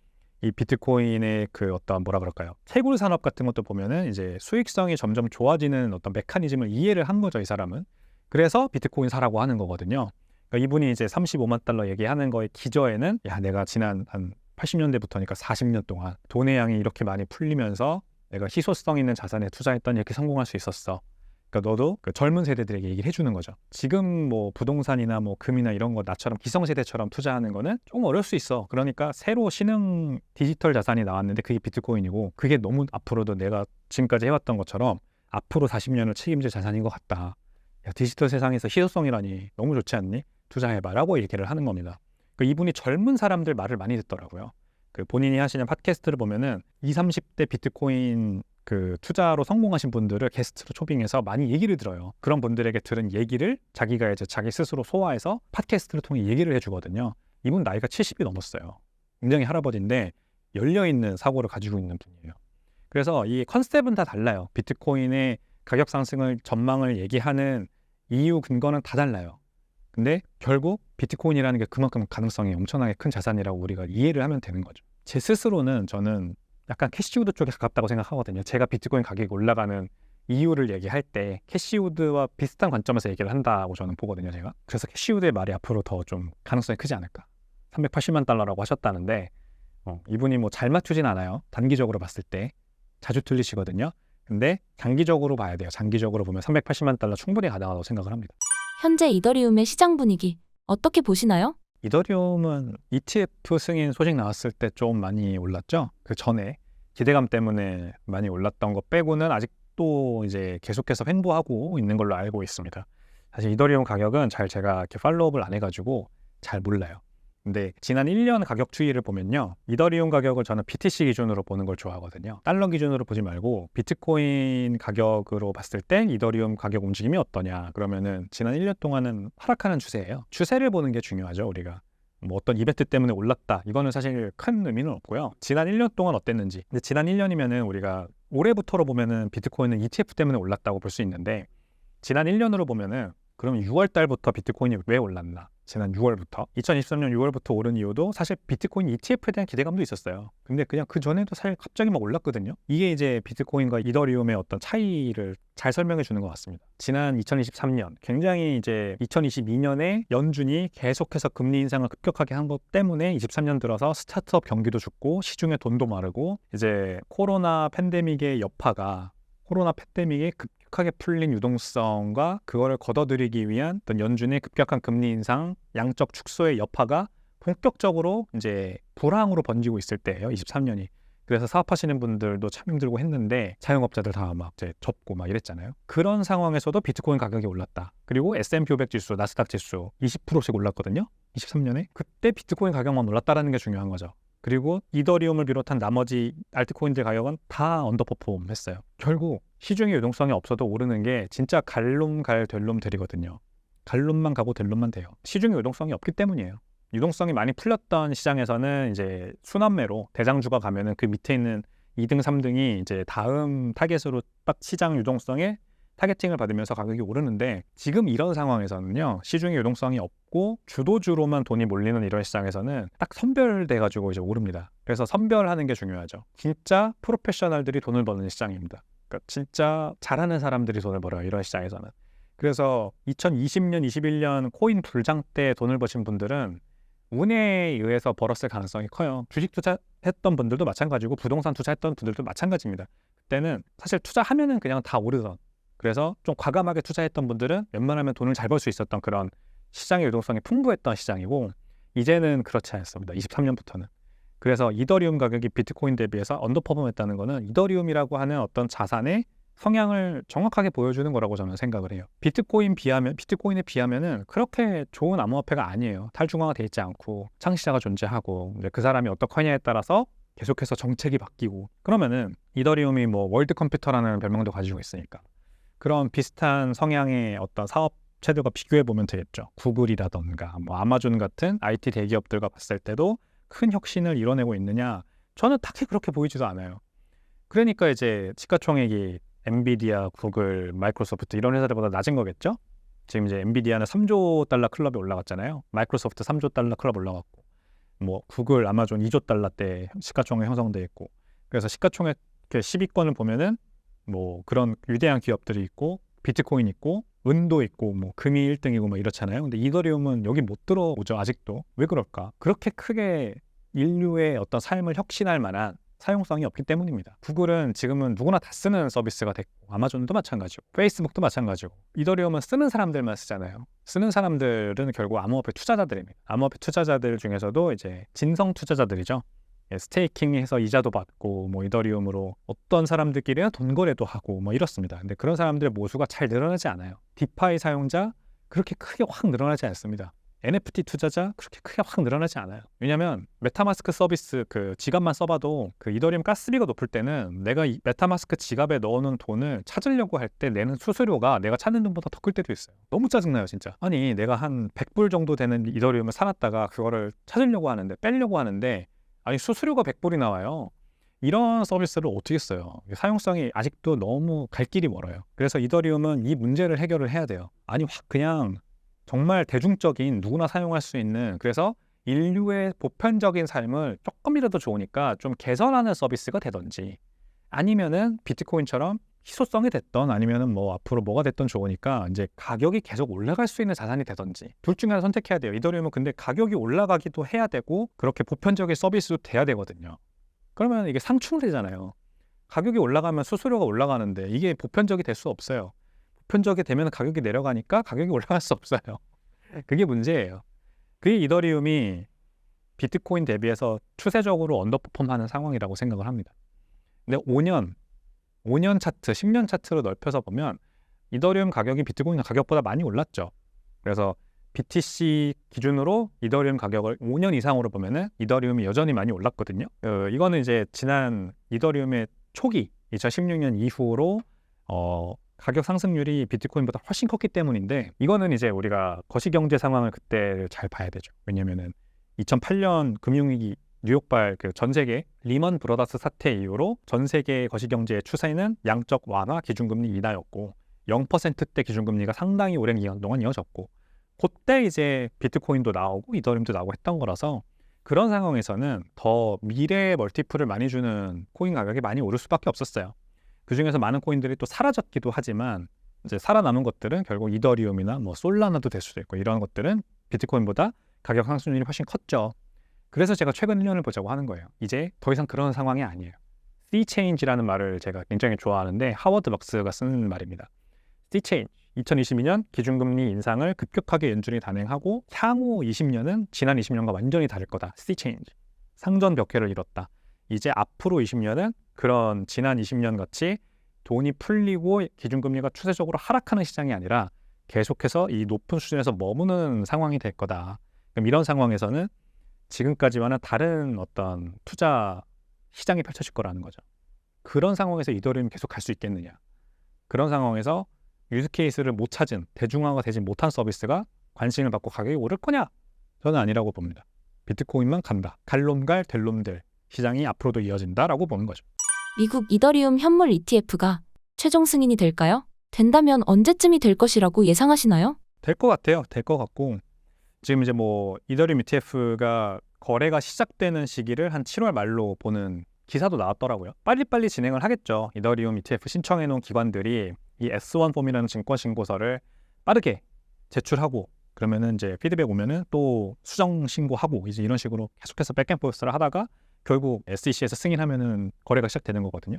이 비트코인의 그 어떤 뭐라 그럴까요? 채굴 산업 같은 것도 보면은 이제 수익성이 점점 좋아지는 어떤 메커니즘을 이해를 한 거죠, 이 사람은. 그래서 비트코인 사라고 하는 거거든요. 그러니까 이분이 이제 35만 달러 얘기하는 거의 기저에는 내가 지난 한 80년대부터니까 40년 동안 돈의 양이 이렇게 많이 풀리면서 내가 희소성 있는 자산에 투자했더니 이렇게 성공할 수 있었어. 그러니까 너도 그 젊은 세대들에게 얘기를 해주는 거죠. 지금 뭐 부동산이나 뭐 금이나 이런 거 나처럼 기성세대처럼 투자하는 거는 좀 어려울 수 있어. 그러니까 새로 신흥 디지털 자산이 나왔는데 그게 비트코인이고 그게 너무 앞으로도 내가 지금까지 해왔던 것처럼 앞으로 40년을 책임질 자산인 것 같다. 디지털 세상에서 희소성이라니 너무 좋지 않니? 투자해봐라고 얘기를 하는 겁니다. 이분이 젊은 사람들 말을 많이 듣더라고요. 그 본인이 하시는 팟캐스트를 보면은 20, 30대 비트코인 그 투자로 성공하신 분들을 게스트로 초빙해서 많이 얘기를 들어요. 그런 분들에게 들은 얘기를 자기가 이제 자기 스스로 소화해서 팟캐스트를 통해 얘기를 해주거든요. 이분 나이가 70이 넘었어요. 굉장히 할아버지인데 열려있는 사고를 가지고 있는 분이에요. 그래서 이 컨셉은 다 달라요. 비트코인의 가격 상승을 전망을 얘기하는 이유 근거는 다 달라요. 근데 결국 비트코인이라는 게 그만큼 가능성이 엄청나게 큰 자산이라고 우리가 이해를 하면 되는 거죠. 제 스스로는 저는 약간 캐시우드 쪽에 가깝다고 생각하거든요. 제가 비트코인 가격이 올라가는 이유를 얘기할 때 캐시우드와 비슷한 관점에서 얘기를 한다고 저는 보거든요. 제가. 그래서 캐시우드의 말이 앞으로 더 좀 가능성이 크지 않을까. 380만 달러라고 하셨다는데 이분이 뭐 잘 맞추진 않아요. 단기적으로 봤을 때 자주 틀리시거든요. 근데 장기적으로 봐야 돼요. 장기적으로 보면 380만 달러 충분히 가능하다고 생각을 합니다. 현재 이더리움의 시장 분위기 어떻게 보시나요? 이더리움은 ETF 승인 소식 나왔을 때 좀 많이 올랐죠. 그 전에 기대감 때문에 많이 올랐던 거 빼고는 아직도 이제 계속해서 횡보하고 있는 걸로 알고 있습니다. 사실 이더리움 가격은 제가 이렇게 팔로우업을 안 해가지고 잘 몰라요. 근데 지난 1년 가격 추이를 보면요. 이더리움 가격을 저는 BTC 기준으로 보는 걸 좋아하거든요. 달러 기준으로 보지 말고 비트코인 가격으로 봤을 때 이더리움 가격 움직임이 어떠냐. 그러면은 지난 1년 동안은 하락하는 추세예요. 추세를 보는 게 중요하죠, 우리가. 뭐 어떤 이벤트 때문에 올랐다. 이거는 사실 큰 의미는 없고요. 지난 1년 동안 어땠는지. 근데 지난 1년이면은 우리가 올해부터로 보면은 비트코인은 ETF 때문에 올랐다고 볼 수 있는데 지난 1년으로 보면은 그러면 6월 달부터 비트코인이 왜 올랐나? 지난 6월부터 2023년 6월부터 오른 이유도 사실 비트코인 ETF에 대한 기대감도 있었어요. 근데 그냥 그 전에도 사실 갑자기 막 올랐거든요. 이게 이제 비트코인과 이더리움의 어떤 차이를 잘 설명해 주는 것 같습니다. 지난 2023년 굉장히 이제 2022년에 연준이 계속해서 금리 인상을 급격하게 한 것 때문에 23년 들어서 스타트업 경기도 죽고 시중에 돈도 마르고 이제 코로나 팬데믹의 급격하게 풀린 유동성과 그거를 걷어들이기 위한 어떤 연준의 급격한 금리 인상, 양적 축소의 여파가 본격적으로 이제 불황으로 번지고 있을 때예요. 23년이. 그래서 사업하시는 분들도 참 힘들고 했는데 자영업자들 다 막 이제 접고 막 이랬잖아요. 그런 상황에서도 비트코인 가격이 올랐다. 그리고 S&P 500 지수, 나스닥 지수 20%씩 올랐거든요. 23년에. 그때 비트코인 가격만 올랐다라는 게 중요한 거죠. 그리고 이더리움을 비롯한 나머지 알트코인들 가격은 다 언더퍼폼 했어요. 결국 시중의 유동성이 없어도 오르는 게 진짜 갈롬 갈 델롬들이거든요. 갈롬만 가고 델롬만 돼요. 시중의 유동성이 없기 때문이에요. 유동성이 많이 풀렸던 시장에서는 이제 순환매로 대장주가 가면은 그 밑에 있는 2등, 3등이 이제 다음 타겟으로 딱 시장 유동성에 타겟팅을 받으면서 가격이 오르는데 지금 이런 상황에서는요. 시중에 유동성이 없고 주도주로만 돈이 몰리는 이런 시장에서는 딱 선별돼가지고 이제 오릅니다. 그래서 선별하는 게 중요하죠. 진짜 프로페셔널들이 돈을 버는 시장입니다. 그러니까 진짜 잘하는 사람들이 돈을 벌어요. 이런 시장에서는. 그래서 2020년, 21년 코인 불장 때 돈을 버신 분들은 운에 의해서 벌었을 가능성이 커요. 주식 투자했던 분들도 마찬가지고 부동산 투자했던 분들도 마찬가지입니다. 그때는 사실 투자하면은 그냥 다 오르던, 그래서 좀 과감하게 투자했던 분들은 웬만하면 돈을 잘 벌 수 있었던 그런 시장의 유동성이 풍부했던 시장이고 이제는 그렇지 않습니다. 23년부터는. 그래서 이더리움 가격이 비트코인 대비해서 언더퍼폼했다는 거는 이더리움이라고 하는 어떤 자산의 성향을 정확하게 보여주는 거라고 저는 생각을 해요. 비트코인에 비하면은 그렇게 좋은 암호화폐가 아니에요. 탈중앙화 돼 있지 않고 창시자가 존재하고 이제 그 사람이 어떤 커냐에 따라서 계속해서 정책이 바뀌고 그러면은 이더리움이 뭐 월드 컴퓨터라는 별명도 가지고 있으니까 그런 비슷한 성향의 어떤 사업체들과 비교해 보면 되겠죠. 구글이라던가 뭐 아마존 같은 IT 대기업들과 봤을 때도 큰 혁신을 이뤄내고 있느냐? 저는 딱히 그렇게 보이지도 않아요. 그러니까 이제 시가총액이 엔비디아, 구글, 마이크로소프트 이런 회사들보다 낮은 거겠죠? 지금 이제 엔비디아는 3조 달러 클럽에 올라갔잖아요. 마이크로소프트 3조 달러 클럽 올라갔고 뭐 구글, 아마존 2조 달러대 시가총액 형성돼 있고 그래서 시가총액 10위권을 보면은 뭐 그런 위대한 기업들이 있고 비트코인 있고 은도 있고 뭐 금이 1등이고 뭐 이렇잖아요. 근데 이더리움은 여기 못 들어오죠. 아직도. 왜 그럴까? 그렇게 크게 인류의 어떤 삶을 혁신할 만한 사용성이 없기 때문입니다. 구글은 지금은 누구나 다 쓰는 서비스가 됐고 아마존도 마찬가지고 페이스북도 마찬가지고 이더리움은 쓰는 사람들만 쓰잖아요. 쓰는 사람들은 결국 암호화폐 투자자들입니다. 암호화폐 투자자들 중에서도 이제 진성 투자자들이죠. 스테이킹해서 이자도 받고 뭐 이더리움으로 어떤 사람들끼리는 돈 거래도 하고 뭐 이렇습니다. 근데 그런 사람들의 모수가 잘 늘어나지 않아요. 디파이 사용자 그렇게 크게 확 늘어나지 않습니다. NFT 투자자 그렇게 크게 확 늘어나지 않아요. 왜냐면 메타마스크 서비스 그 지갑만 써봐도 그 이더리움 가스비가 높을 때는 내가 이 메타마스크 지갑에 넣어놓은 돈을 찾으려고 할 때 내는 수수료가 내가 찾는 돈보다 더 클 때도 있어요. 너무 짜증나요 진짜. 아니 내가 한 100불 정도 되는 이더리움을 사놨다가 그거를 찾으려고 하는데 빼려고 하는데 아니 수수료가 100불이 나와요. 이런 서비스를 어떻게 써요? 사용성이 아직도 너무 갈 길이 멀어요. 그래서 이더리움은 이 문제를 해결을 해야 돼요. 아니 확 그냥 정말 대중적인 누구나 사용할 수 있는 그래서 인류의 보편적인 삶을 조금이라도 좋으니까 좀 개선하는 서비스가 되든지 아니면은 비트코인처럼 희소성이 됐던 아니면은 뭐 앞으로 뭐가 됐던 좋으니까 이제 가격이 계속 올라갈 수 있는 자산이 되든지 둘 중에 하나 선택해야 돼요. 이더리움은 근데 가격이 올라가기도 해야 되고 그렇게 보편적인 서비스도 돼야 되거든요. 그러면 이게 상충되잖아요. 가격이 올라가면 수수료가 올라가는데 이게 보편적이 될 수 없어요. 보편적이 되면 가격이 내려가니까 가격이 올라갈 수 없어요. 그게 문제예요. 그게 이더리움이 비트코인 대비해서 추세적으로 언더퍼폼하는 상황이라고 생각을 합니다. 근데 5년 차트, 10년 차트로 넓혀서 보면 이더리움 가격이 비트코인 가격보다 많이 올랐죠. 그래서 BTC 기준으로 이더리움 가격을 5년 이상으로 보면은 이더리움이 여전히 많이 올랐거든요. 이거는 이제 지난 이더리움의 초기 2016년 이후로 가격 상승률이 비트코인보다 훨씬 컸기 때문인데 이거는 이제 우리가 거시경제 상황을 그때 잘 봐야 되죠. 왜냐면은 2008년 금융위기 뉴욕발 그 전 세계 리먼 브러더스 사태 이후로 전 세계 거시경제의 추세는 양적 완화 기준금리 인하였고 0%대 기준금리가 상당히 오랜 기간 동안 이어졌고 그때 이제 비트코인도 나오고 이더리움도 나오고 했던 거라서 그런 상황에서는 더 미래의 멀티플을 많이 주는 코인 가격이 많이 오를 수밖에 없었어요. 그 중에서 많은 코인들이 또 사라졌기도 하지만 이제 살아남은 것들은 결국 이더리움이나 뭐 솔라나도 될 수도 있고 이런 것들은 비트코인보다 가격 상승률이 훨씬 컸죠. 그래서 제가 최근 1년을 보자고 하는 거예요. 이제 더 이상 그런 상황이 아니에요. C-Change라는 말을 제가 굉장히 좋아하는데 하워드 벅스가 쓰는 말입니다. sea change. 2022년 기준금리 인상을 급격하게 연준이 단행하고 향후 20년은 지난 20년과 완전히 다를 거다. sea change. 상전 벽해를 이뤘다. 이제 앞으로 20년은 그런 지난 20년 같이 돈이 풀리고 기준금리가 추세적으로 하락하는 시장이 아니라 계속해서 이 높은 수준에서 머무는 상황이 될 거다. 그럼 이런 상황에서는 지금까지와는 다른 어떤 투자 시장이 펼쳐질 거라는 거죠. 그런 상황에서 이더리움이 계속 갈 수 있겠느냐. 그런 상황에서 유즈케이스를 못 찾은, 대중화가 되지 못한 서비스가 관심을 받고 가격이 오를 거냐? 저는 아니라고 봅니다. 비트코인만 간다. 갈 놈 갈, 될 놈들. 시장이 앞으로도 이어진다라고 보는 거죠. 미국 이더리움 현물 ETF가 최종 승인이 될까요? 된다면 언제쯤이 될 것이라고 예상하시나요? 될 것 같아요. 될 것 같고 지금 이제 뭐 이더리움 ETF가 거래가 시작되는 시기를 한 7월 말로 보는 기사도 나왔더라고요. 빨리빨리 진행을 하겠죠. 이더리움 ETF 신청해 놓은 기관들이 이 S1 폼이라는 증권 신고서를 빠르게 제출하고 그러면은 이제 피드백 오면은 또 수정 신고하고 이제 이런 식으로 계속해서 백앤포스를 하다가 결국 SEC에서 승인하면은 거래가 시작되는 거거든요.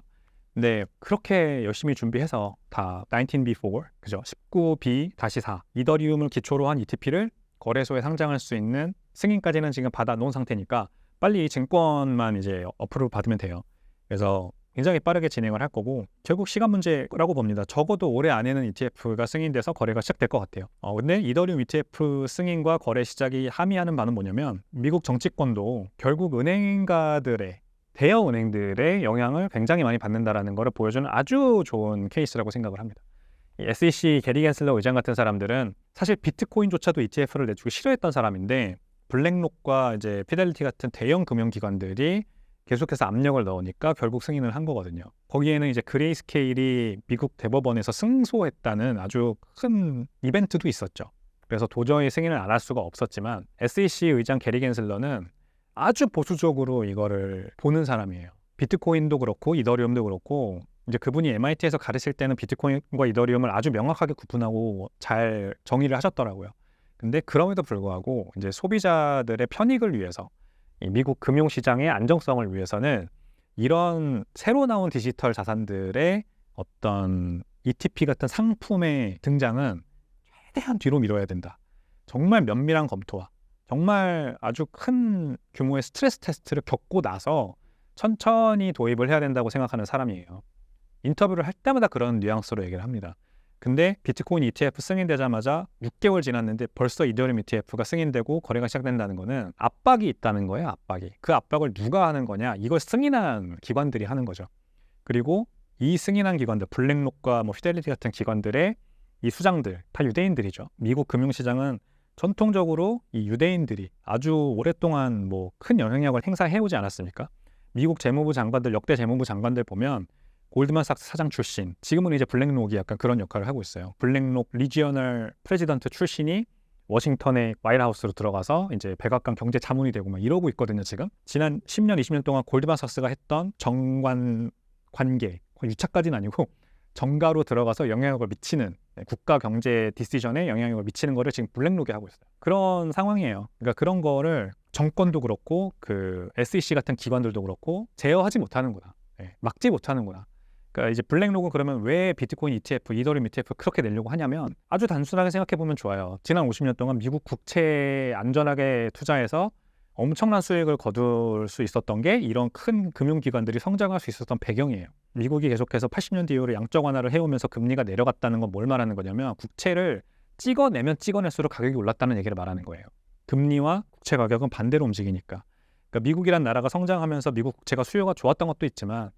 근데 그렇게 열심히 준비해서 다 19B4, 그죠? 19B-4 이더리움을 기초로 한 ETP를 거래소에 상장할 수 있는 승인까지는 지금 받아 놓은 상태니까 빨리 이 증권만 이제 어프로브 받으면 돼요. 그래서 굉장히 빠르게 진행을 할 거고 결국 시간 문제라고 봅니다. 적어도 올해 안에는 ETF가 승인돼서 거래가 시작될 것 같아요. 근데 이더리움 ETF 승인과 거래 시작이 함의하는 바는 뭐냐면 미국 정치권도 결국 은행가들의 대형 은행들의 영향을 굉장히 많이 받는다라는 것을 보여주는 아주 좋은 케이스라고 생각을 합니다. 이 SEC 게리 겐슬러 의장 같은 사람들은 사실 비트코인조차도 ETF를 내주기 싫어했던 사람인데 블랙록과 이제 피델리티 같은 대형 금융기관들이 계속해서 압력을 넣으니까 결국 승인을 한 거거든요. 거기에는 이제 그레이스케일이 미국 대법원에서 승소했다는 아주 큰 이벤트도 있었죠. 그래서 도저히 승인을 안 할 수가 없었지만 SEC 의장 게리 겐슬러는 아주 보수적으로 이거를 보는 사람이에요. 비트코인도 그렇고 이더리움도 그렇고 이제 그분이 MIT에서 가르칠 때는 비트코인과 이더리움을 아주 명확하게 구분하고 잘 정의를 하셨더라고요. 근데 그럼에도 불구하고 이제 소비자들의 편익을 위해서 이 미국 금융시장의 안정성을 위해서는 이런 새로 나온 디지털 자산들의 어떤 ETP 같은 상품의 등장은 최대한 뒤로 미뤄야 된다. 정말 면밀한 검토와 정말 아주 큰 규모의 스트레스 테스트를 겪고 나서 천천히 도입을 해야 된다고 생각하는 사람이에요. 인터뷰를 할 때마다 그런 뉘앙스로 얘기를 합니다. 근데 비트코인 ETF 승인되자마자 6개월 지났는데 벌써 이더리움 ETF가 승인되고 거래가 시작된다는 거는 압박이 있다는 거예요. 압박이. 그 압박을 누가 하는 거냐? 이걸 승인한 기관들이 하는 거죠. 그리고 이 승인한 기관들, 블랙록과 뭐 피델리티 같은 기관들의 이 수장들 다 유대인들이죠. 미국 금융시장은 전통적으로 이 유대인들이 아주 오랫동안 뭐 큰 영향력을 행사해오지 않았습니까? 미국 재무부 장관들, 역대 재무부 장관들 보면 골드만삭스 사장 출신, 지금은 이제 블랙록이 약간 그런 역할을 하고 있어요. 블랙록 리지어널 프레지던트 출신이 워싱턴의 화이트하우스로 들어가서 이제 백악관 경제 자문이 되고 막 이러고 있거든요. 지금 지난 10년, 20년 동안 골드만삭스가 했던 정관 관계, 유착까지는 아니고 정가로 들어가서 영향력을 미치는 국가 경제 디시전에 영향력을 미치는 거를 지금 블랙록이 하고 있어요. 그런 상황이에요. 그러니까 그런 거를 정권도 그렇고 그 SEC 같은 기관들도 그렇고 제어하지 못하는구나. 막지 못하는구나. 그러니까 이제 블랙록은 그러면 왜 비트코인 ETF, 이더리움 ETF 그렇게 내려고 하냐면 아주 단순하게 생각해 보면 좋아요. 지난 50년 동안 미국 국채에 안전하게 투자해서 엄청난 수익을 거둘 수 있었던 게 이런 큰 금융기관들이 성장할 수 있었던 배경이에요. 미국이 계속해서 80년대 이후로 양적 완화를 해오면서 금리가 내려갔다는 건 뭘 말하는 거냐면 국채를 찍어내면 찍어낼수록 가격이 올랐다는 얘기를 말하는 거예요. 금리와 국채 가격은 반대로 움직이니까. 그러니까 미국이란 나라가 성장하면서 미국 국채가 수요가 좋았던 것도 있지만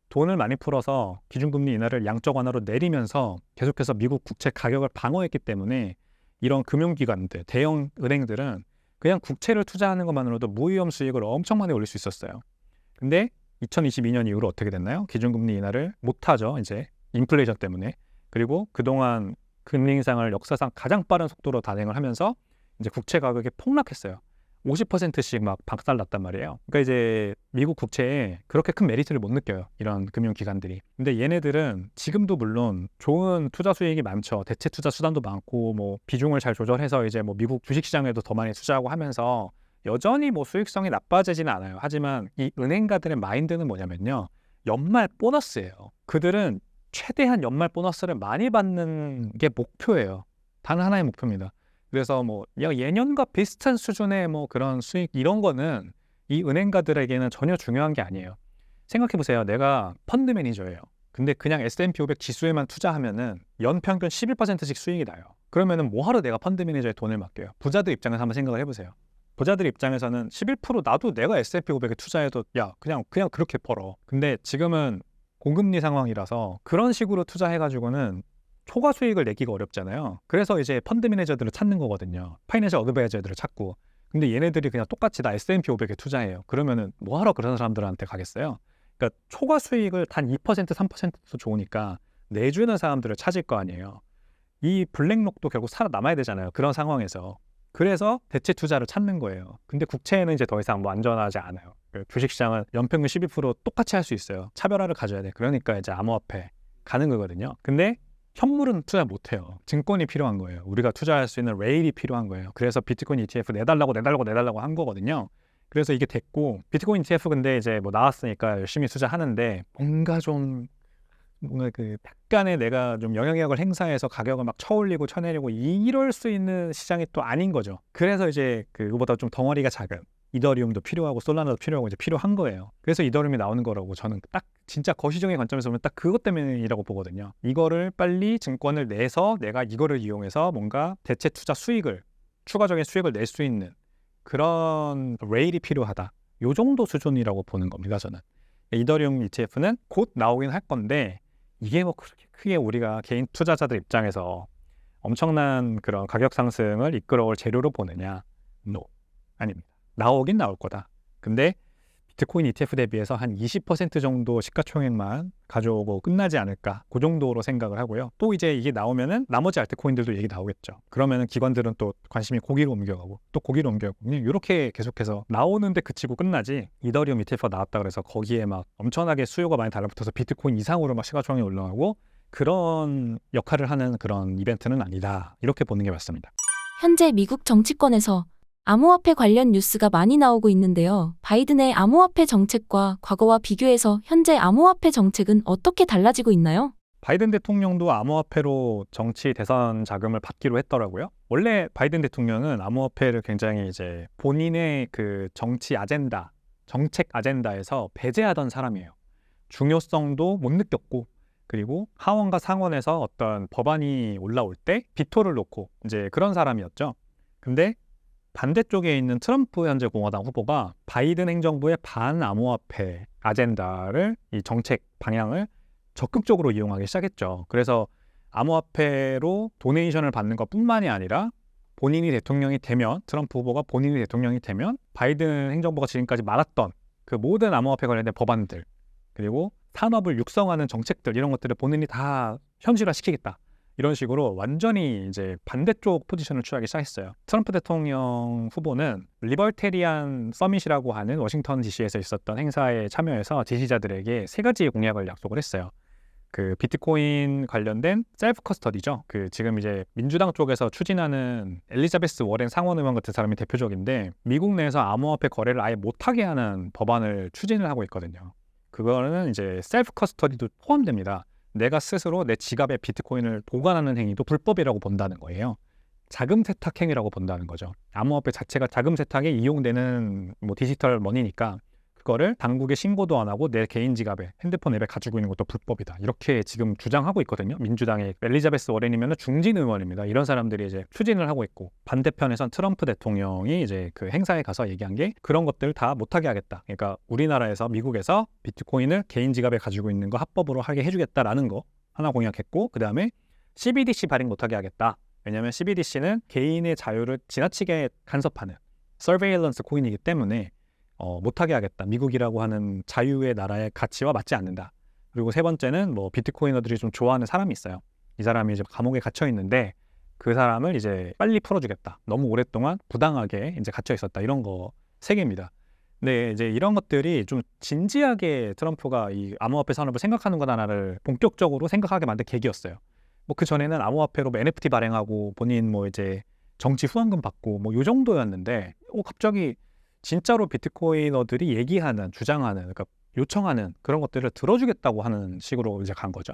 돈을 많이 풀어서 기준금리 인하를 양적 완화로 내리면서 계속해서 미국 국채 가격을 방어했기 때문에 이런 금융기관들, 대형 은행들은 그냥 국채를 투자하는 것만으로도 무위험 수익을 엄청 많이 올릴 수 있었어요. 근데 2022년 이후로 어떻게 됐나요? 기준금리 인하를 못하죠. 이제 인플레이션 때문에. 그리고 그동안 금리 인상을 역사상 가장 빠른 속도로 단행을 하면서 이제 국채 가격이 폭락했어요. 50%씩 막 박살났단 말이에요. 그러니까 이제 미국 국채에 그렇게 큰 메리트를 못 느껴요. 이런 금융기관들이. 근데 얘네들은 지금도 물론 좋은 투자 수익이 많죠. 대체 투자 수단도 많고 뭐 비중을 잘 조절해서 이제 뭐 미국 주식시장에도 더 많이 투자하고 하면서 여전히 뭐 수익성이 나빠지지는 않아요. 하지만 이 은행가들의 마인드는 뭐냐면요. 연말 보너스예요. 그들은 최대한 연말 보너스를 많이 받는 게 목표예요. 단 하나의 목표입니다. 그래서 뭐 예년과 비슷한 수준의 뭐 그런 수익 이런 거는 이 은행가들에게는 전혀 중요한 게 아니에요. 생각해 보세요. 내가 펀드 매니저예요. 근데 그냥 S&P 500 지수에만 투자하면은 연평균 11%씩 수익이 나요. 그러면은 뭐하러 내가 펀드 매니저에 돈을 맡겨요? 부자들 입장에서 한번 생각을 해보세요. 부자들 입장에서는 11% 나도 내가 S&P 500에 투자해도 야 그냥 그렇게 벌어. 근데 지금은 고금리 상황이라서 그런 식으로 투자해가지고는 초과 수익을 내기가 어렵잖아요. 그래서 이제 펀드 매니저들을 찾는 거거든요. 파이낸셜 어드바이저들을 찾고. 근데 얘네들이 그냥 똑같이 다 S&P 500에 투자해요. 그러면은 뭐하러 그런 사람들한테 가겠어요? 그러니까 초과 수익을 단 2%, 3%도 좋으니까 내주는 사람들을 찾을 거 아니에요. 이 블랙록도 결국 살아남아야 되잖아요. 그런 상황에서. 그래서 대체 투자를 찾는 거예요. 근데 국채는 이제 더 이상 뭐 안전하지 않아요. 주식시장은 연평균 12% 똑같이 할 수 있어요. 차별화를 가져야 돼. 그러니까 이제 암호화폐 가는 거거든요. 근데 현물은 투자 못 해요. 증권이 필요한 거예요. 우리가 투자할 수 있는 레일이 필요한 거예요. 그래서 비트코인 ETF 내달라고 한 거거든요. 그래서 이게 됐고 비트코인 ETF 근데 이제 뭐 나왔으니까 열심히 투자하는데 뭔가 그 약간의 내가 좀 영향력을 행사해서 가격을 막 쳐올리고 쳐내리고 이럴 수 있는 시장이 또 아닌 거죠. 그래서 이제 그거보다 좀 덩어리가 작은 이더리움도 필요하고 솔라나도 필요하고 이제 필요한 거예요. 그래서 이더리움이 나오는 거라고 저는 딱 진짜 거시적인 관점에서 보면 딱 그것 때문이라고 보거든요. 이거를 빨리 증권을 내서 내가 이거를 이용해서 뭔가 대체 투자 수익을 추가적인 수익을 낼 수 있는 그런 레일이 필요하다. 요 정도 수준이라고 보는 겁니다. 저는 이더리움 ETF는 곧 나오긴 할 건데 이게 뭐 그렇게 크게 우리가 개인 투자자들 입장에서 엄청난 그런 가격 상승을 이끌어올 재료로 보느냐? No, 아닙니다. 나오긴 나올 거다. 근데 비트코인 ETF 대비해서 한 20% 정도 시가총액만 가져오고 끝나지 않을까, 그 정도로 생각을 하고요. 또 이제 이게 나오면은 나머지 알트코인들도 얘기 나오겠죠. 그러면은 기관들은 또 관심이 고기로 옮겨가고 또 고기로 옮겨가고 이렇게 계속해서 나오는데 그치고 끝나지. 이더리움 ETF가 나왔다 그래서 거기에 막 엄청나게 수요가 많이 달라붙어서 비트코인 이상으로 막 시가총액이 올라가고 그런 역할을 하는 그런 이벤트는 아니다. 이렇게 보는 게 맞습니다. 현재 미국 정치권에서 암호화폐 관련 뉴스가 많이 나오고 있는데요. 바이든의 암호화폐 정책과 과거와 비교해서 현재 암호화폐 정책은 어떻게 달라지고 있나요? 바이든 대통령도 암호화폐로 정치 대선 자금을 받기로 했더라고요. 원래 바이든 대통령은 암호화폐를 굉장히 이제 본인의 그 정치 아젠다, 정책 아젠다에서 배제하던 사람이에요. 중요성도 못 느꼈고, 그리고 하원과 상원에서 어떤 법안이 올라올 때 비토를 놓고 이제 그런 사람이었죠. 근데 반대쪽에 있는 트럼프 현재 공화당 후보가 바이든 행정부의 반암호화폐 아젠다를 이 정책 방향을 적극적으로 이용하기 시작했죠. 그래서 암호화폐로 도네이션을 받는 것뿐만이 아니라 본인이 대통령이 되면 트럼프 후보가 본인이 대통령이 되면 바이든 행정부가 지금까지 말았던 그 모든 암호화폐 관련된 법안들 그리고 산업을 육성하는 정책들 이런 것들을 본인이 다 현실화시키겠다. 이런 식으로 완전히 이제 반대쪽 포지션을 취하기 시작했어요. 트럼프 대통령 후보는 리버테리안 서밋이라고 하는 워싱턴 DC에서 있었던 행사에 참여해서 지지자들에게 3가지의 공약을 약속을 했어요. 그 비트코인 관련된 셀프 커스터디죠. 그 지금 이제 민주당 쪽에서 추진하는 엘리자베스 워렌 상원 의원 같은 사람이 대표적인데 미국 내에서 암호화폐 거래를 아예 못하게 하는 법안을 추진을 하고 있거든요. 그거는 이제 셀프 커스터디도 포함됩니다. 내가 스스로 내 지갑에 비트코인을 보관하는 행위도 불법이라고 본다는 거예요. 자금 세탁 행위라고 본다는 거죠. 암호화폐 자체가 자금 세탁에 이용되는 뭐 디지털 머니니까 그거를 당국에 신고도 안 하고 내 개인 지갑에 핸드폰 앱에 가지고 있는 것도 불법이다. 이렇게 지금 주장하고 있거든요. 민주당의 엘리자베스 워렌이면 중진 의원입니다. 이런 사람들이 이제 추진을 하고 있고 반대편에선 트럼프 대통령이 이제 그 행사에 가서 얘기한 게 그런 것들 다 못하게 하겠다. 그러니까 우리나라에서 미국에서 비트코인을 개인 지갑에 가지고 있는 거 합법으로 하게 해주겠다라는 거 하나 공약했고 그 다음에 CBDC 발행 못하게 하겠다. 왜냐하면 CBDC는 개인의 자유를 지나치게 간섭하는 서베일런스 코인이기 때문에 못하게 하겠다. 미국이라고 하는 자유의 나라의 가치와 맞지 않는다. 그리고 3번째는 뭐 비트코이너들이 좀 좋아하는 사람이 있어요. 이 사람이 이제 감옥에 갇혀 있는데 그 사람을 이제 빨리 풀어주겠다. 너무 오랫동안 부당하게 이제 갇혀 있었다. 이런 거 3개입니다. 근데 이제 이런 것들이 좀 진지하게 트럼프가 이 암호화폐 산업을 생각하는 거다나를 본격적으로 생각하게 만든 계기였어요. 뭐 그 전에는 암호화폐로 뭐 NFT 발행하고 본인 뭐 이제 정치 후원금 받고 뭐 요 정도였는데 갑자기 진짜로 비트코이너들이 얘기하는, 주장하는, 그러니까 요청하는 그런 것들을 들어주겠다고 하는 식으로 이제 간 거죠.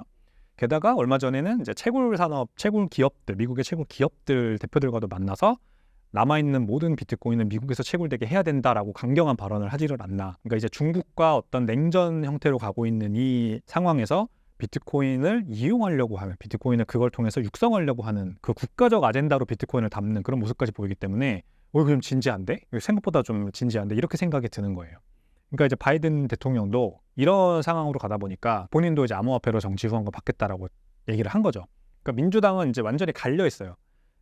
게다가 얼마 전에는 이제 채굴 산업, 채굴 기업들, 미국의 채굴 기업들 대표들과도 만나서 남아있는 모든 비트코인은 미국에서 채굴되게 해야 된다라고 강경한 발언을 하지를 않나. 그러니까 이제 중국과 어떤 냉전 형태로 가고 있는 이 상황에서 비트코인을 이용하려고 하는, 비트코인을 그걸 통해서 육성하려고 하는 그 국가적 아젠다로 비트코인을 담는 그런 모습까지 보이기 때문에 그럼 진지한데? 생각보다 좀 진지한데? 이렇게 생각이 드는 거예요. 그러니까 이제 바이든 대통령도 이런 상황으로 가다 보니까 본인도 이제 암호화폐로 정치 후원금 받겠다라고 얘기를 한 거죠. 그러니까 민주당은 이제 완전히 갈려 있어요.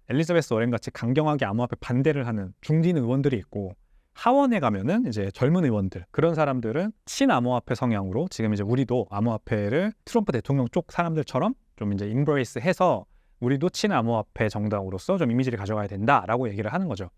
엘리자베스 워렌 같이 강경하게 암호화폐 반대를 하는 중진 의원들이 있고, 하원에 가면은 이제 젊은 의원들, 그런 사람들은 친암호화폐 성향으로 지금 이제 우리도 암호화폐를 트럼프 대통령 쪽 사람들처럼 좀 이제 인브레이스 해서 우리도 친암호화폐 정당으로서 좀 이미지를 가져가야 된다라고 얘기를 하는 거죠.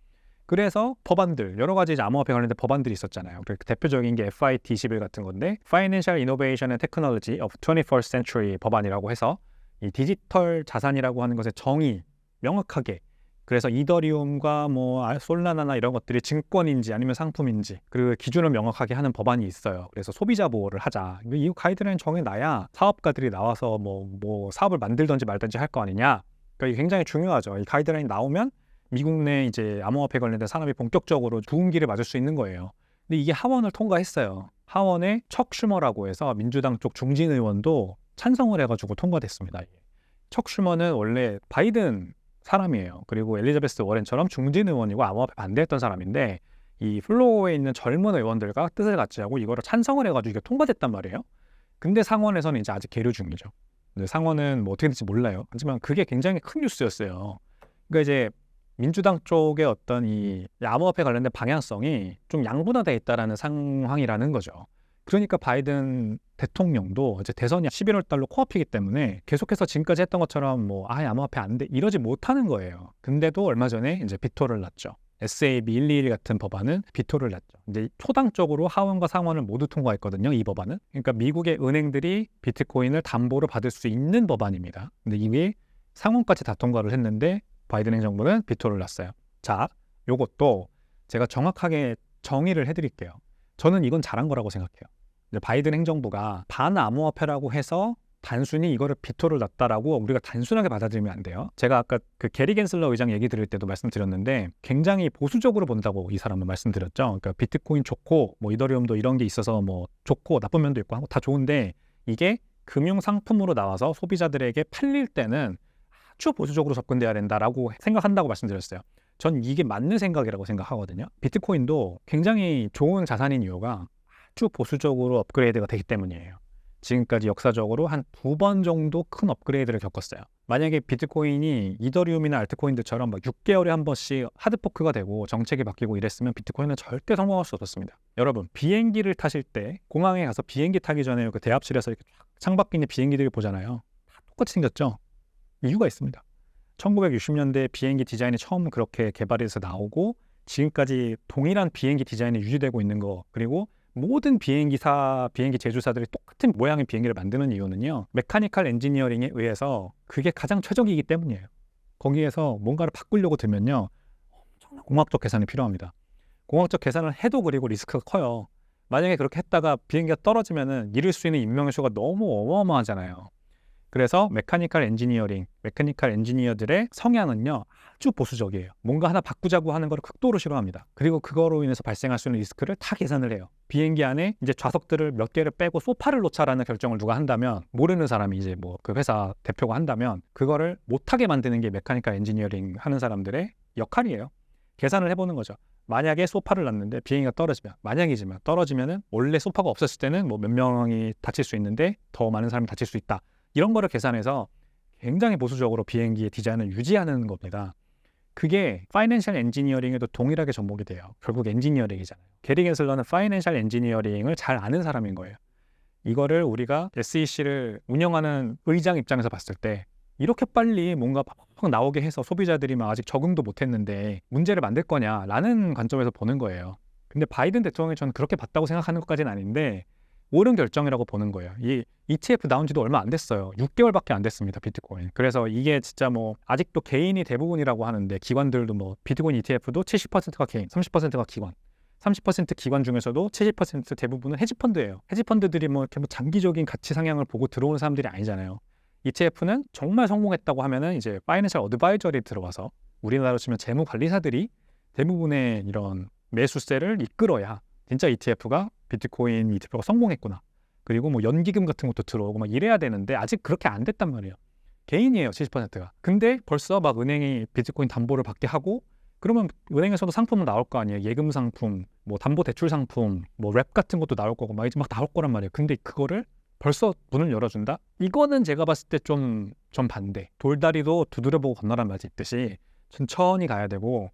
그래서 법안들, 여러 가지 이제 암호화폐 관련된 법안들이 있었잖아요. 대표적인 게 FIT21 같은 건데, Financial Innovation and Technology of 21st Century 법안이라고 해서 이 디지털 자산이라고 하는 것의 정의 명확하게, 그래서 이더리움과 뭐 솔라나나 이런 것들이 증권인지 아니면 상품인지, 그리고 기준을 명확하게 하는 법안이 있어요. 그래서 소비자 보호를 하자. 이 가이드라인 정해놔야 사업가들이 나와서 뭐 사업을 만들든지 말든지 할 거 아니냐. 그러니까 이게 굉장히 중요하죠. 이 가이드라인 나오면 미국 내 이제 암호화폐 관련된 산업이 본격적으로 부흥기를 맞을 수 있는 거예요. 근데 이게 하원을 통과했어요. 하원에 척 슈머라고 해서 민주당 쪽 중진 의원도 찬성을 해가지고 통과됐습니다. 척 슈머는 원래 바이든 사람이에요. 그리고 엘리자베스 워렌처럼 중진 의원이고 암호화폐 반대했던 사람인데, 이 플로어에 있는 젊은 의원들과 뜻을 같이 하고 이거를 찬성을 해가지고 이게 통과됐단 말이에요. 근데 상원에서는 이제 아직 계류 중이죠. 근데 상원은 뭐 어떻게 될지 몰라요. 하지만 그게 굉장히 큰 뉴스였어요. 그러니까 이제 민주당 쪽의 어떤 이 암호화폐 관련된 방향성이 좀 양분화되어 있다라는 상황이라는 거죠. 그러니까 바이든 대통령도 이제 대선이 11월 달로 코앞이기 때문에 계속해서 지금까지 했던 것처럼 뭐 암호화폐 안 돼 이러지 못하는 거예요. 근데도 얼마 전에 이제 비토를 놨죠. SAB 121 같은 법안은 비토를 놨죠. 이제 초당적으로 하원과 상원을 모두 통과했거든요. 이 법안은. 그러니까 미국의 은행들이 비트코인을 담보로 받을 수 있는 법안입니다. 근데 이게 상원까지 다 통과를 했는데 바이든 행정부는 비토를 놨어요. 자, 요것도 제가 정확하게 정의를 해드릴게요. 저는 이건 잘한 거라고 생각해요. 바이든 행정부가 반암호화폐라고 해서 단순히 이거를 비토를 놨다라고 우리가 단순하게 받아들이면 안 돼요. 제가 아까 그 게리 겐슬러 의장 얘기 드릴 때도 말씀드렸는데, 굉장히 보수적으로 본다고 이 사람은 말씀드렸죠. 그러니까 비트코인 좋고 뭐 이더리움도 이런 게 있어서 뭐 좋고 나쁜 면도 있고 다 좋은데, 이게 금융 상품으로 나와서 소비자들에게 팔릴 때는 아주 보수적으로 접근돼야 된다라고 생각한다고 말씀드렸어요. 전 이게 맞는 생각이라고 생각하거든요. 비트코인도 굉장히 좋은 자산인 이유가 아주 보수적으로 업그레이드가 되기 때문이에요. 지금까지 역사적으로 한 2번 정도 큰 업그레이드를 겪었어요. 만약에 비트코인이 이더리움이나 알트코인들처럼 막 6개월에 한 번씩 하드포크가 되고 정책이 바뀌고 이랬으면 비트코인은 절대 성공할 수 없었습니다. 여러분, 비행기를 타실 때 공항에 가서 비행기 타기 전에 그 대합실에서 이렇게 창밖에 있는 비행기들을 보잖아요. 다 똑같이 생겼죠. 이유가 있습니다. 1960년대 비행기 디자인이 처음 그렇게 개발해서 나오고 지금까지 동일한 비행기 디자인이 유지되고 있는 거, 그리고 모든 비행기사, 비행기 제조사들이 똑같은 모양의 비행기를 만드는 이유는요, 메카니컬 엔지니어링에 의해서 그게 가장 최적이기 때문이에요. 거기에서 뭔가를 바꾸려고 들면요, 엄청난 공학적 계산이 필요합니다. 공학적 계산을 해도 그리고 리스크가 커요. 만약에 그렇게 했다가 비행기가 떨어지면은 잃을 수 있는 인명의 수가 너무 어마어마하잖아요. 그래서 메카니컬 엔지니어들의 성향은요, 아주 보수적이에요. 뭔가 하나 바꾸자고 하는 걸 극도로 싫어합니다. 그리고 그거로 인해서 발생할 수 있는 리스크를 다 계산을 해요. 비행기 안에 이제 좌석들을 몇 개를 빼고 소파를 놓자라는 결정을 누가 한다면, 모르는 사람이 이제 뭐 그 회사 대표가 한다면 그거를 못하게 만드는 게 메카니컬 엔지니어링 하는 사람들의 역할이에요. 계산을 해보는 거죠. 만약에 소파를 놨는데 비행기가 떨어지면, 만약이지만 떨어지면은 원래 소파가 없었을 때는 뭐 몇 명이 다칠 수 있는데 더 많은 사람이 다칠 수 있다. 이런 거를 계산해서 굉장히 보수적으로 비행기의 디자인을 유지하는 겁니다. 그게 파이낸셜 엔지니어링에도 동일하게 접목이 돼요. 결국 엔지니어링이잖아요. 게리 겐슬러는 파이낸셜 엔지니어링을 잘 아는 사람인 거예요. 이거를 우리가 SEC를 운영하는 의장 입장에서 봤을 때 이렇게 빨리 뭔가 팍팍 나오게 해서 소비자들이 막 아직 적응도 못했는데 문제를 만들 거냐라는 관점에서 보는 거예요. 근데 바이든 대통령이 저는 그렇게 봤다고 생각하는 것까지는 아닌데, 옳은 결정이라고 보는 거예요. 이 ETF 나온 지도 얼마 안 됐어요. 6개월밖에 안 됐습니다, 비트코인. 그래서 이게 진짜 뭐 아직도 개인이 대부분이라고 하는데, 기관들도 뭐 비트코인 ETF도 70%가 개인, 30%가 기관. 30% 기관 중에서도 70% 대부분은 헤지펀드예요. 헤지펀드들이 뭐 이렇게 뭐 장기적인 가치 상향을 보고 들어오는 사람들이 아니잖아요. ETF는 정말 성공했다고 하면은 이제 파이낸셜 어드바이저리 들어와서 우리나라로 치면 재무 관리사들이 대부분의 이런 매수세를 이끌어야 진짜 ETF가 비트코인 ETF가 성공했구나. 그리고 뭐 연기금 같은 것도 들어오고 막 이래야 되는데 아직 그렇게 안 됐단 말이에요. 개인이에요, 70%가. 근데 벌써 막 은행이 비트코인 담보를 받게 하고 그러면 은행에서도 상품은 나올 거 아니에요. 예금 상품, 뭐 담보 대출 상품, 뭐 랩 같은 것도 나올 거고 막 이제 막 나올 거란 말이에요. 근데 그거를 벌써 문을 열어준다? 이거는 제가 봤을 때 좀 반대. 돌다리도 두드려보고 건너란 말이 있듯이 천천히 가야 되고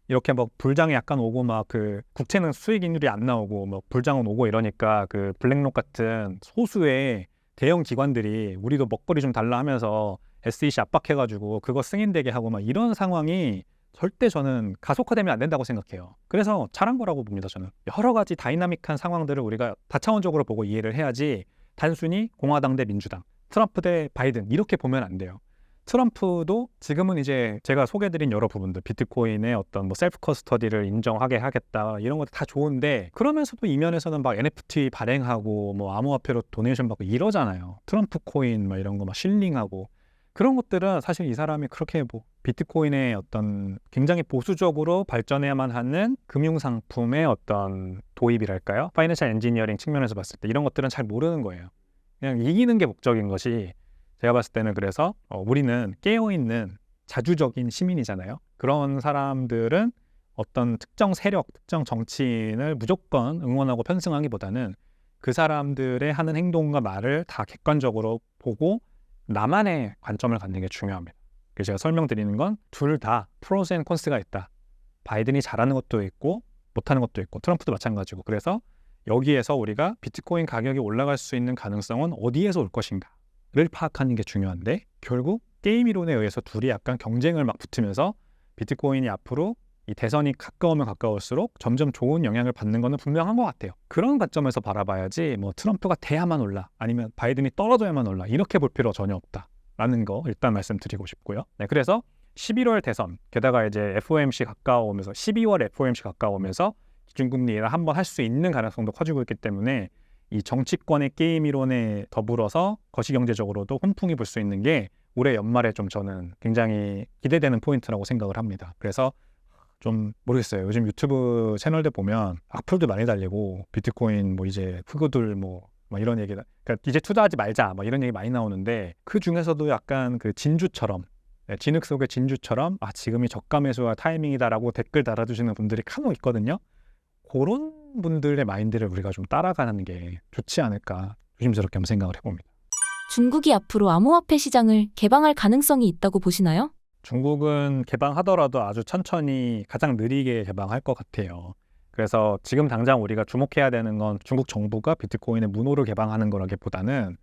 이렇게 막 불장이 약간 오고 막 그 국채는 수익률이 안 나오고 뭐 불장은 오고 이러니까 그 블랙록 같은 소수의 대형 기관들이 우리도 먹거리 좀 달라 하면서 SEC 압박해가지고 그거 승인되게 하고 막 이런 상황이 절대 저는 가속화되면 안 된다고 생각해요. 그래서 잘한 거라고 봅니다. 저는 여러 가지 다이나믹한 상황들을 우리가 다차원적으로 보고 이해를 해야지 단순히 공화당 대 민주당, 트럼프 대 바이든 이렇게 보면 안 돼요. 트럼프도 지금은 이제 제가 소개해드린 여러 부분들 비트코인의 어떤 뭐 셀프 커스터디를 인정하게 하겠다 이런 것도 다 좋은데 그러면서도 이면에서는 막 NFT 발행하고 뭐 암호화폐로 도네이션 받고 이러잖아요. 트럼프 코인 막 이런 거 막 실링하고 그런 것들은 사실 이 사람이 그렇게 뭐 비트코인의 어떤 굉장히 보수적으로 발전해야만 하는 금융상품의 어떤 도입이랄까요? 파이낸셜 엔지니어링 측면에서 봤을 때 이런 것들은 잘 모르는 거예요. 그냥 이기는 게 목적인 것이 제가 봤을 때는 그래서 우리는 깨어있는 자주적인 시민이잖아요. 그런 사람들은 어떤 특정 세력, 특정 정치인을 무조건 응원하고 편승하기보다는 그 사람들의 하는 행동과 말을 다 객관적으로 보고 나만의 관점을 갖는 게 중요합니다. 그래서 제가 설명드리는 건 둘 다 프로스 앤 콘스가 있다. 바이든이 잘하는 것도 있고 못하는 것도 있고 트럼프도 마찬가지고 그래서 여기에서 우리가 비트코인 가격이 올라갈 수 있는 가능성은 어디에서 올 것인가를 파악하는 게 중요한데 결국 게임 이론에 의해서 둘이 약간 경쟁을 막 붙으면서 비트코인이 앞으로 이 대선이 가까우면 가까울수록 점점 좋은 영향을 받는 거는 분명한 것 같아요. 그런 관점에서 바라봐야지 뭐 트럼프가 돼야만 올라 아니면 바이든이 떨어져야만 올라 이렇게 볼 필요 전혀 없다라는 거 일단 말씀드리고 싶고요. 네, 그래서 11월 대선 게다가 이제 FOMC 가까워오면서 12월 FOMC 가까워오면서 기준금리 인하 한번 할 수 있는 가능성도 커지고 있기 때문에 이 정치권의 게임 이론에 더불어서 거시경제적으로도 훈풍이 불 수 있는 게 올해 연말에 좀 저는 굉장히 기대되는 포인트라고 생각을 합니다. 그래서 좀 모르겠어요. 요즘 유튜브 채널들 보면 악플도 많이 달리고 비트코인 뭐 이제 흑우들 뭐 이런 얘기, 그러니까 이제 투자하지 말자 뭐 이런 얘기 많이 나오는데 그 중에서도 약간 그 진주처럼 진흙 속의 진주처럼 지금이 저가 매수와 타이밍이다라고 댓글 달아주시는 분들이 간혹 있거든요. 그런 분들의 마인드를 우리가 좀 따라가는 게 좋지 않을까 조심스럽게 한번 생각을 해봅니다. 중국이 앞으로 암호화폐 시장을 개방할 가능성이 있다고 보시나요? 중국은 개방하더라도 아주 천천히 가장 느리게 개방할 것 같아요. 그래서 지금 당장 우리가 주목해야 되는 건 중국 정부가 비트코인의 문호를 개방하는 거라기보다는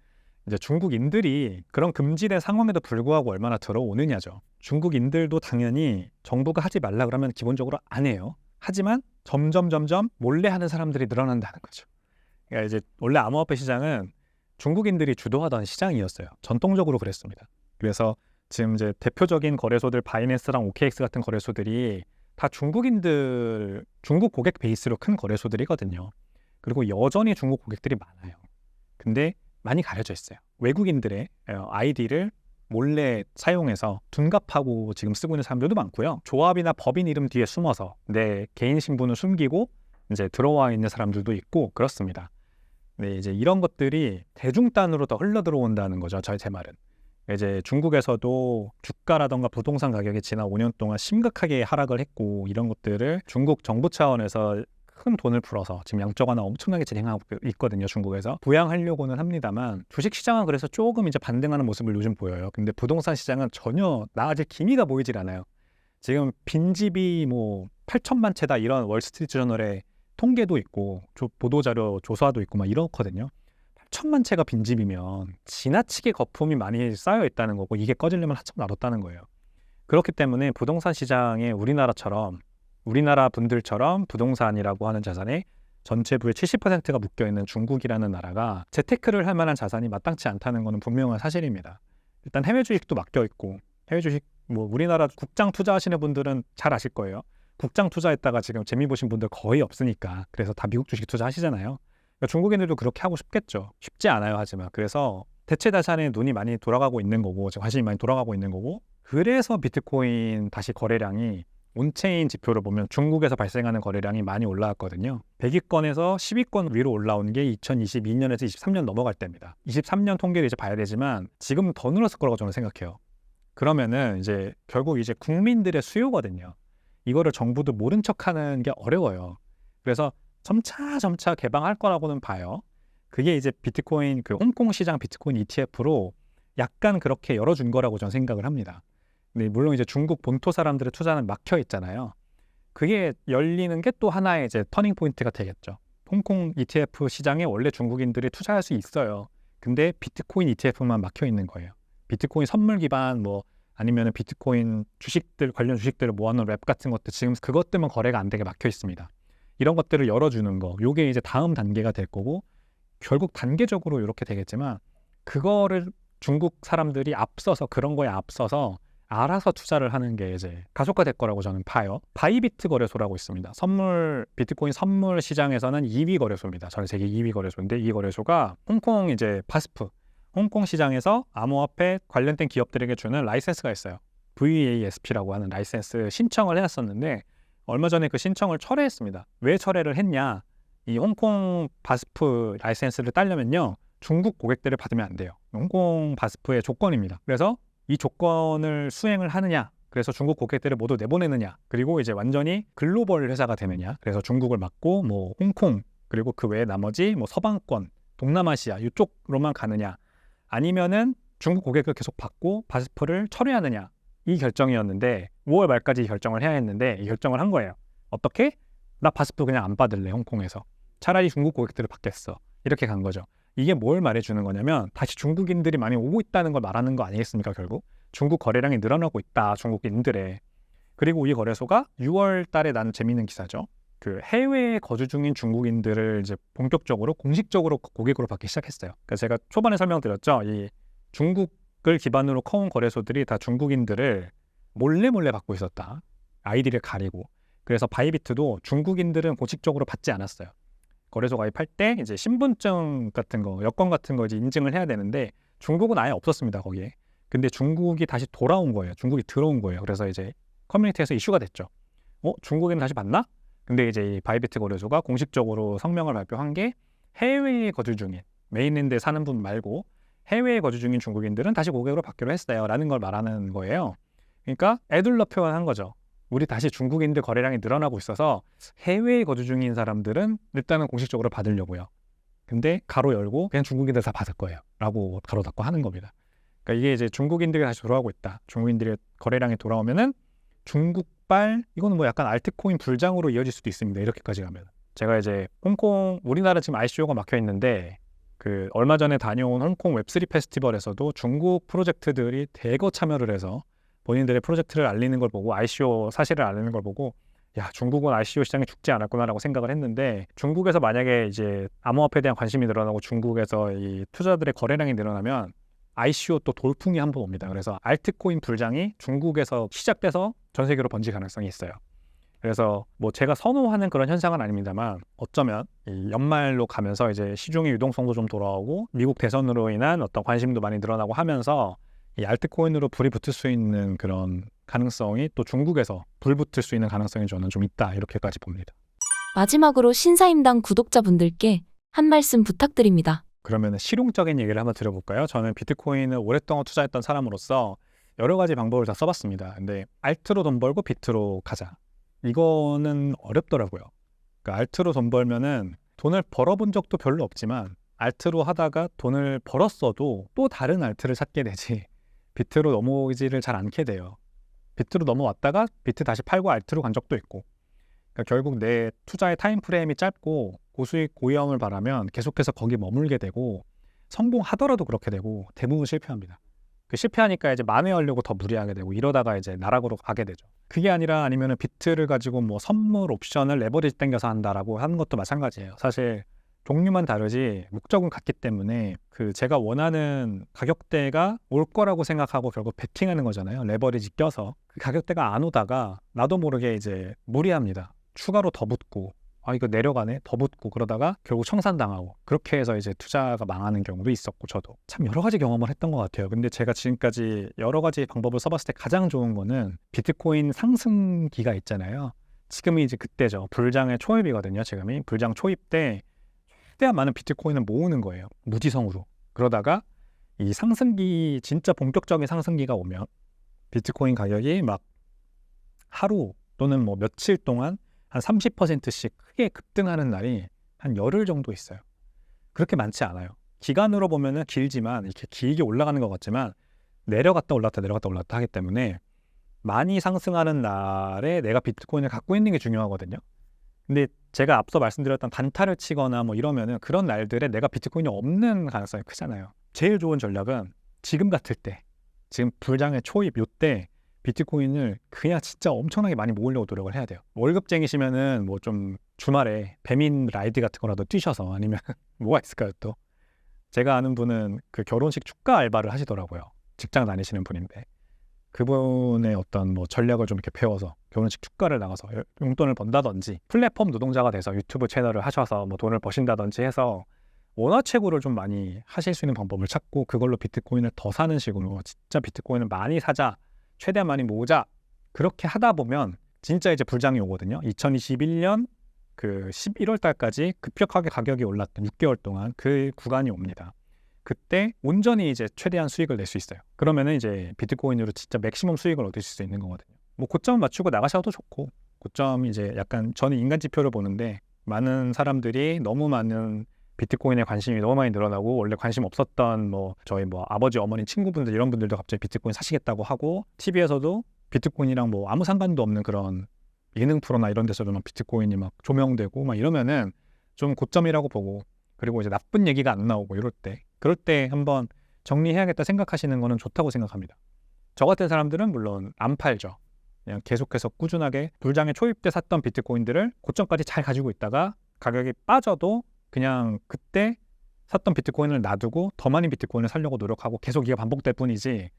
이제 중국인들이 그런 금지된 상황에도 불구하고 얼마나 들어오느냐죠. 중국인들도 당연히 정부가 하지 말라 그러면 기본적으로 안 해요. 하지만 점점 몰래 하는 사람들이 늘어난다는 거죠. 그러니까 이제 원래 암호화폐 시장은 중국인들이 주도하던 시장이었어요. 전통적으로 그랬습니다. 그래서 지금 이제 대표적인 거래소들 바이낸스랑 OKX 같은 거래소들이 다 중국인들, 중국 고객 베이스로 큰 거래소들이거든요. 그리고 여전히 중국 고객들이 많아요. 근데 많이 가려져 있어요. 외국인들의 아이디를 몰래 사용해서 둔갑하고 지금 쓰고 있는 사람들도 많고요. 조합이나 법인 이름 뒤에 숨어서 내 개인 신분을 숨기고 이제 들어와 있는 사람들도 있고 그렇습니다. 네, 이제 이런 것들이 대중단으로 더 흘러 들어온다는 거죠. 제 말은. 이제 중국에서도 주가라던가 부동산 가격이 지난 5년 동안 심각하게 하락을 했고 이런 것들을 중국 정부 차원에서 큰 돈을 풀어서 지금 양적 완화 엄청나게 진행하고 있거든요. 중국에서 부양하려고는 합니다만 주식시장은 그래서 조금 이제 반등하는 모습을 요즘 보여요. 근데 부동산 시장은 전혀 나아질 기미가 보이질 않아요. 지금 빈집이 뭐 8천만 채다 이런 월스트리트 저널의 통계도 있고 보도자료 조사도 있고 막 이렇거든요. 8천만 채가 빈집이면 지나치게 거품이 많이 쌓여 있다는 거고 이게 꺼지려면 한참 남았다는 거예요. 그렇기 때문에 부동산 시장에 우리나라 분들처럼 부동산이라고 하는 자산의 전체 부의 70%가 묶여있는 중국이라는 나라가 재테크를 할 만한 자산이 마땅치 않다는 것은 분명한 사실입니다. 일단 해외 주식도 맡겨있고 해외 주식 뭐 우리나라 국장 투자하시는 분들은 잘 아실 거예요. 국장 투자했다가 지금 재미 보신 분들 거의 없으니까 그래서 다 미국 주식 투자하시잖아요. 그러니까 중국인들도 그렇게 하고 싶겠죠. 쉽지 않아요. 하지만 그래서 대체 자산에 눈이 많이 돌아가고 있는 거고 관심이 많이 돌아가고 있는 거고 그래서 비트코인 다시 거래량이 온체인 지표를 보면 중국에서 발생하는 거래량이 많이 올라왔거든요. 100위권에서 10위권 위로 올라온 게 2022년에서 23년 넘어갈 때입니다. 23년 통계를 이제 봐야 되지만 지금은 더 늘었을 거라고 저는 생각해요. 그러면은 이제 결국 이제 국민들의 수요거든요. 이거를 정부도 모른 척하는 게 어려워요. 그래서 점차 개방할 거라고는 봐요. 그게 이제 비트코인 그 홍콩 시장 비트코인 ETF로 약간 그렇게 열어준 거라고 저는 생각을 합니다. 근데 물론 이제 중국 본토 사람들의 투자는 막혀 있잖아요. 그게 열리는 게 또 하나의 이제 터닝 포인트가 되겠죠. 홍콩 ETF 시장에 원래 중국인들이 투자할 수 있어요. 근데 비트코인 ETF만 막혀 있는 거예요. 비트코인 선물 기반 뭐 아니면 비트코인 주식들 관련 주식들을 모아놓은 랩 같은 것들 지금 그것들만 거래가 안 되게 막혀 있습니다. 이런 것들을 열어주는 거, 요게 이제 다음 단계가 될 거고 결국 단계적으로 이렇게 되겠지만 그거를 중국 사람들이 앞서서 그런 거에 앞서서 알아서 투자를 하는 게 이제 가속화될 거라고 저는 봐요. 바이비트 거래소라고 있습니다. 비트코인 선물 시장에서는 2위 거래소입니다. 전 세계 2위 거래소인데 이 거래소가 홍콩 이제 파스프, 홍콩 시장에서 암호화폐 관련된 기업들에게 주는 라이센스가 있어요. VASP라고 하는 라이센스 신청을 해놨었는데 얼마 전에 그 신청을 철회했습니다. 왜 철회를 했냐? 이 홍콩 바스프 라이센스를 따려면요. 중국 고객들을 받으면 안 돼요. 홍콩 바스프의 조건입니다. 그래서 이 조건을 수행을 하느냐, 그래서 중국 고객들을 모두 내보내느냐, 그리고 이제 완전히 글로벌 회사가 되느냐, 그래서 중국을 맡고 뭐 홍콩 그리고 그 외에 나머지 뭐 서방권, 동남아시아 이쪽으로만 가느냐, 아니면은 중국 고객을 계속 받고 바스프를 철회하느냐, 이 결정이었는데 5월 말까지 이 결정을 해야 했는데 이 결정을 한 거예요. 어떻게? 나 바스프 그냥 안 받을래 홍콩에서. 차라리 중국 고객들을 받겠어. 이렇게 간 거죠. 이게 뭘 말해주는 거냐면 다시 중국인들이 많이 오고 있다는 걸 말하는 거 아니겠습니까? 결국 중국 거래량이 늘어나고 있다. 중국인들의. 그리고 이 거래소가 6월 달에 난 재미있는 기사죠. 그 해외에 거주 중인 중국인들을 이제 본격적으로 공식적으로 고객으로 받기 시작했어요. 그래서 제가 초반에 설명드렸죠. 이 중국을 기반으로 커온 거래소들이 다 중국인들을 몰래 받고 있었다. 아이디를 가리고. 그래서 바이비트도 중국인들은 공식적으로 받지 않았어요. 거래소 가입할 때 이제 신분증 같은 거, 여권 같은 거 이제 인증을 해야 되는데 중국은 아예 없었습니다, 거기에. 근데 중국이 다시 돌아온 거예요. 중국이 들어온 거예요. 그래서 이제 커뮤니티에서 이슈가 됐죠. 중국인은 다시 받나? 근데 이제 이 바이비트 거래소가 공식적으로 성명을 발표한 게 해외에 거주 중인, 메인랜드에 사는 분 말고 해외에 거주 중인 중국인들은 다시 고객으로 받기로 했어요. 라는 걸 말하는 거예요. 그러니까 애둘러 표현한 거죠. 우리 다시 중국인들 거래량이 늘어나고 있어서 해외에 거주 중인 사람들은 일단은 공식적으로 받으려고요. 근데 가로 열고 그냥 중국인들 다 받을 거예요. 라고 가로 닫고 하는 겁니다. 그러니까 이게 이제 중국인들이 다시 돌아오고 있다. 중국인들의 거래량이 돌아오면은 중국발, 이거는 뭐 약간 알트코인 불장으로 이어질 수도 있습니다. 이렇게까지 가면. 제가 이제 홍콩, 우리나라 지금 ICO가 막혀 있는데 그 얼마 전에 다녀온 홍콩 웹3 페스티벌에서도 중국 프로젝트들이 대거 참여를 해서 본인들의 프로젝트를 알리는 걸 보고 ICO 사실을 알리는 걸 보고 야, 중국은 ICO 시장이 죽지 않았구나라고 생각을 했는데 중국에서 만약에 이제 암호화폐에 대한 관심이 늘어나고 중국에서 이 투자들의 거래량이 늘어나면 ICO 또 돌풍이 한번 옵니다. 그래서 알트코인 불장이 중국에서 시작돼서 전 세계로 번질 가능성이 있어요. 그래서 뭐 제가 선호하는 그런 현상은 아닙니다만 어쩌면 이 연말로 가면서 이제 시중의 유동성도 좀 돌아오고 미국 대선으로 인한 어떤 관심도 많이 늘어나고 하면서 이 알트코인으로 불이 붙을 수 있는 그런 가능성이 또 중국에서 불 붙을 수 있는 가능성이 저는 좀 있다 이렇게까지 봅니다. 마지막으로 신사임당 구독자분들께 한 말씀 부탁드립니다. 그러면 실용적인 얘기를 한번 드려볼까요? 저는 비트코인을 오랫동안 투자했던 사람으로서 여러 가지 방법을 다 써봤습니다. 근데 알트로 돈 벌고 비트로 가자. 이거는 어렵더라고요. 그러니까 알트로 돈 벌면은 돈을 벌어본 적도 별로 없지만 알트로 하다가 돈을 벌었어도 또 다른 알트를 찾게 되지 비트로 넘어오지를 잘 않게 돼요. 비트로 넘어왔다가 비트 다시 팔고 알트로 간 적도 있고. 그러니까 결국 내 투자의 타임 프레임이 짧고 고수익 고위험을 바라면 계속해서 거기 머물게 되고 성공하더라도 그렇게 되고 대부분 실패합니다. 그 실패하니까 이제 만회하려고 더 무리하게 되고 이러다가 이제 나락으로 가게 되죠. 그게 아니라 아니면은 비트를 가지고 뭐 선물 옵션을 레버리지 땡겨서 한다라고 하는 것도 마찬가지예요. 사실 종류만 다르지 목적은 같기 때문에 그 제가 원하는 가격대가 올 거라고 생각하고 결국 베팅하는 거잖아요. 레버리지 껴서 그 가격대가 안 오다가 나도 모르게 이제 무리합니다. 추가로 더 붙고 아 이거 내려가네 더 붙고 그러다가 결국 청산당하고 그렇게 해서 이제 투자가 망하는 경우도 있었고 저도 참 여러 가지 경험을 했던 것 같아요. 근데 제가 지금까지 여러 가지 방법을 써봤을 때 가장 좋은 거는 비트코인 상승기가 있잖아요. 지금이 이제 그때죠. 불장의 초입이거든요. 지금이 불장 초입 때 최대한 많은 비트코인을 모으는 거예요. 무지성으로. 그러다가 이 상승기 진짜 본격적인 상승기가 오면 비트코인 가격이 막 하루 또는 뭐 며칠 동안 한 30%씩 크게 급등하는 날이 한 열흘 정도 있어요. 그렇게 많지 않아요. 기간으로 보면은 길지만 이렇게 길게 올라가는 것 같지만 내려갔다 올랐다 내려갔다 올랐다 하기 때문에 많이 상승하는 날에 내가 비트코인을 갖고 있는 게 중요하거든요. 근데 제가 앞서 말씀드렸던 단타를 치거나 뭐 이러면은 그런 날들에 내가 비트코인이 없는 가능성이 크잖아요. 제일 좋은 전략은 지금 같을 때, 지금 불장의 초입 요때 비트코인을 그냥 진짜 엄청나게 많이 모으려고 노력을 해야 돼요. 월급쟁이시면은 뭐 좀 주말에 배민 라이드 같은 거라도 뛰셔서 아니면 뭐가 있을까요 또? 제가 아는 분은 그 결혼식 축가 알바를 하시더라고요. 직장 다니시는 분인데 그분의 어떤 뭐 전략을 좀 이렇게 배워서 결혼식 축가를 나가서 용돈을 번다든지 플랫폼 노동자가 돼서 유튜브 채널을 하셔서 뭐 돈을 버신다든지 해서 원화채굴을 좀 많이 하실 수 있는 방법을 찾고 그걸로 비트코인을 더 사는 식으로 진짜 비트코인을 많이 사자 최대한 많이 모으자 그렇게 하다 보면 진짜 이제 불장이 오거든요. 2021년 그 11월 달까지 급격하게 가격이 올랐던 6개월 동안 그 구간이 옵니다. 그때 온전히 이제 최대한 수익을 낼 수 있어요. 그러면은 이제 비트코인으로 진짜 맥시멈 수익을 얻으실 수 있는 거거든요. 뭐 고점 맞추고 나가셔도 좋고 고점 이제 약간 저는 인간 지표를 보는데 많은 사람들이 너무 많은 비트코인에 관심이 너무 많이 늘어나고 원래 관심 없었던 뭐 저희 뭐 아버지 어머니 친구분들 이런 분들도 갑자기 비트코인 사시겠다고 하고 TV에서도 비트코인이랑 뭐 아무 상관도 없는 그런 예능 프로나 이런 데서도 막 비트코인이 막 조명되고 막 이러면은 좀 고점이라고 보고 그리고 이제 나쁜 얘기가 안 나오고 이럴 때 그럴 때 한번 정리해야겠다 생각하시는 거는 좋다고 생각합니다. 저 같은 사람들은 물론 안 팔죠. 그냥 계속해서 꾸준하게 불장의 초입 때 샀던 비트코인들을 고점까지 잘 가지고 있다가 가격이 빠져도 그냥 그때 샀던 비트코인을 놔두고 더 많은 비트코인을 사려고 노력하고 계속 이게 반복될 뿐이지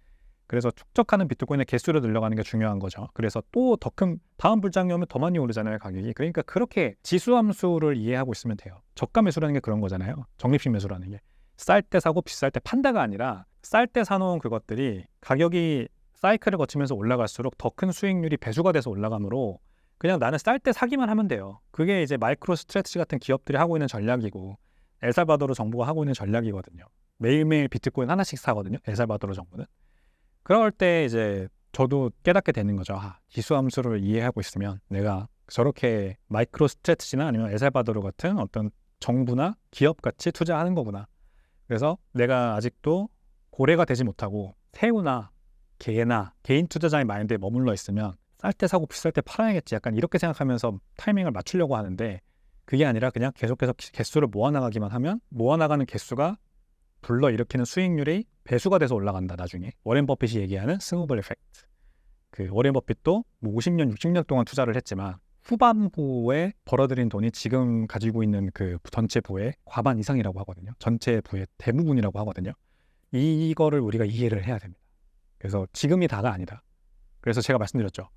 그래서 축적하는 비트코인의 개수를 늘려가는 게 중요한 거죠. 그래서 또 더 큰 다음 불장이 오면 더 많이 오르잖아요 가격이. 그러니까 그렇게 지수함수를 이해하고 있으면 돼요. 저가 매수라는 게 그런 거잖아요. 적립식 매수라는 게 쌀 때 사고 비쌀 때 판다가 아니라 쌀 때 사놓은 그것들이 가격이 사이클을 거치면서 올라갈수록 더 큰 수익률이 배수가 돼서 올라가므로 그냥 나는 쌀 때 사기만 하면 돼요. 그게 이제 마이크로 스트레티지 같은 기업들이 하고 있는 전략이고 엘살바도르 정부가 하고 있는 전략이거든요. 매일매일 비트코인 하나씩 사거든요. 엘살바도르 정부는. 그럴 때 이제 저도 깨닫게 되는 거죠. 기수함수를 이해하고 있으면 내가 저렇게 마이크로 스트레티지나 아니면 엘살바도르 같은 어떤 정부나 기업같이 투자하는 거구나. 그래서 내가 아직도 고래가 되지 못하고 새우나 개나 개인 투자자의 마인드에 머물러 있으면 쌀 때 사고 비쌀 때 팔아야겠지 약간 이렇게 생각하면서 타이밍을 맞추려고 하는데 그게 아니라 그냥 계속해서 개수를 모아나가기만 하면 모아나가는 개수가 불러일으키는 수익률이 배수가 돼서 올라간다. 나중에 워렌 버핏이 얘기하는 스노우볼 이펙트. 그 워렌 버핏도 뭐 50년 60년 동안 투자를 했지만 후반부에 벌어들인 돈이 지금 가지고 있는 그 전체 부의 과반 이상이라고 하거든요. 전체 부의 대부분이라고 하거든요. 이거를 우리가 이해를 해야 됩니다. 그래서 지금이 다가 아니다. 그래서 제가 말씀드렸죠.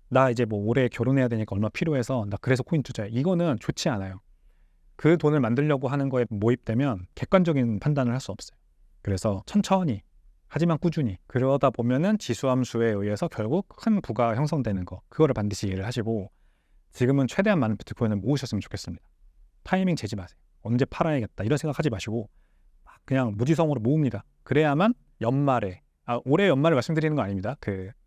나 이제 뭐 올해 결혼해야 되니까 얼마 필요해서 나 그래서 코인 투자해. 이거는 좋지 않아요. 그 돈을 만들려고 하는 거에 모입되면 객관적인 판단을 할 수 없어요. 그래서 천천히 하지만 꾸준히 그러다 보면은 지수함수에 의해서 결국 큰 부가 형성되는 거 그거를 반드시 이해를 하시고 지금은 최대한 많은 비트코인을 모으셨으면 좋겠습니다. 타이밍 재지 마세요. 언제 팔아야겠다 이런 생각하지 마시고 그냥 무지성으로 모읍니다. 그래야만 연말에 올해 연말을 말씀드리는 거 아닙니다.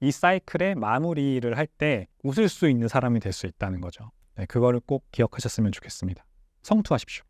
이 사이클의 마무리를 할 때 웃을 수 있는 사람이 될 수 있다는 거죠. 네, 그거를 꼭 기억하셨으면 좋겠습니다. 성투하십시오.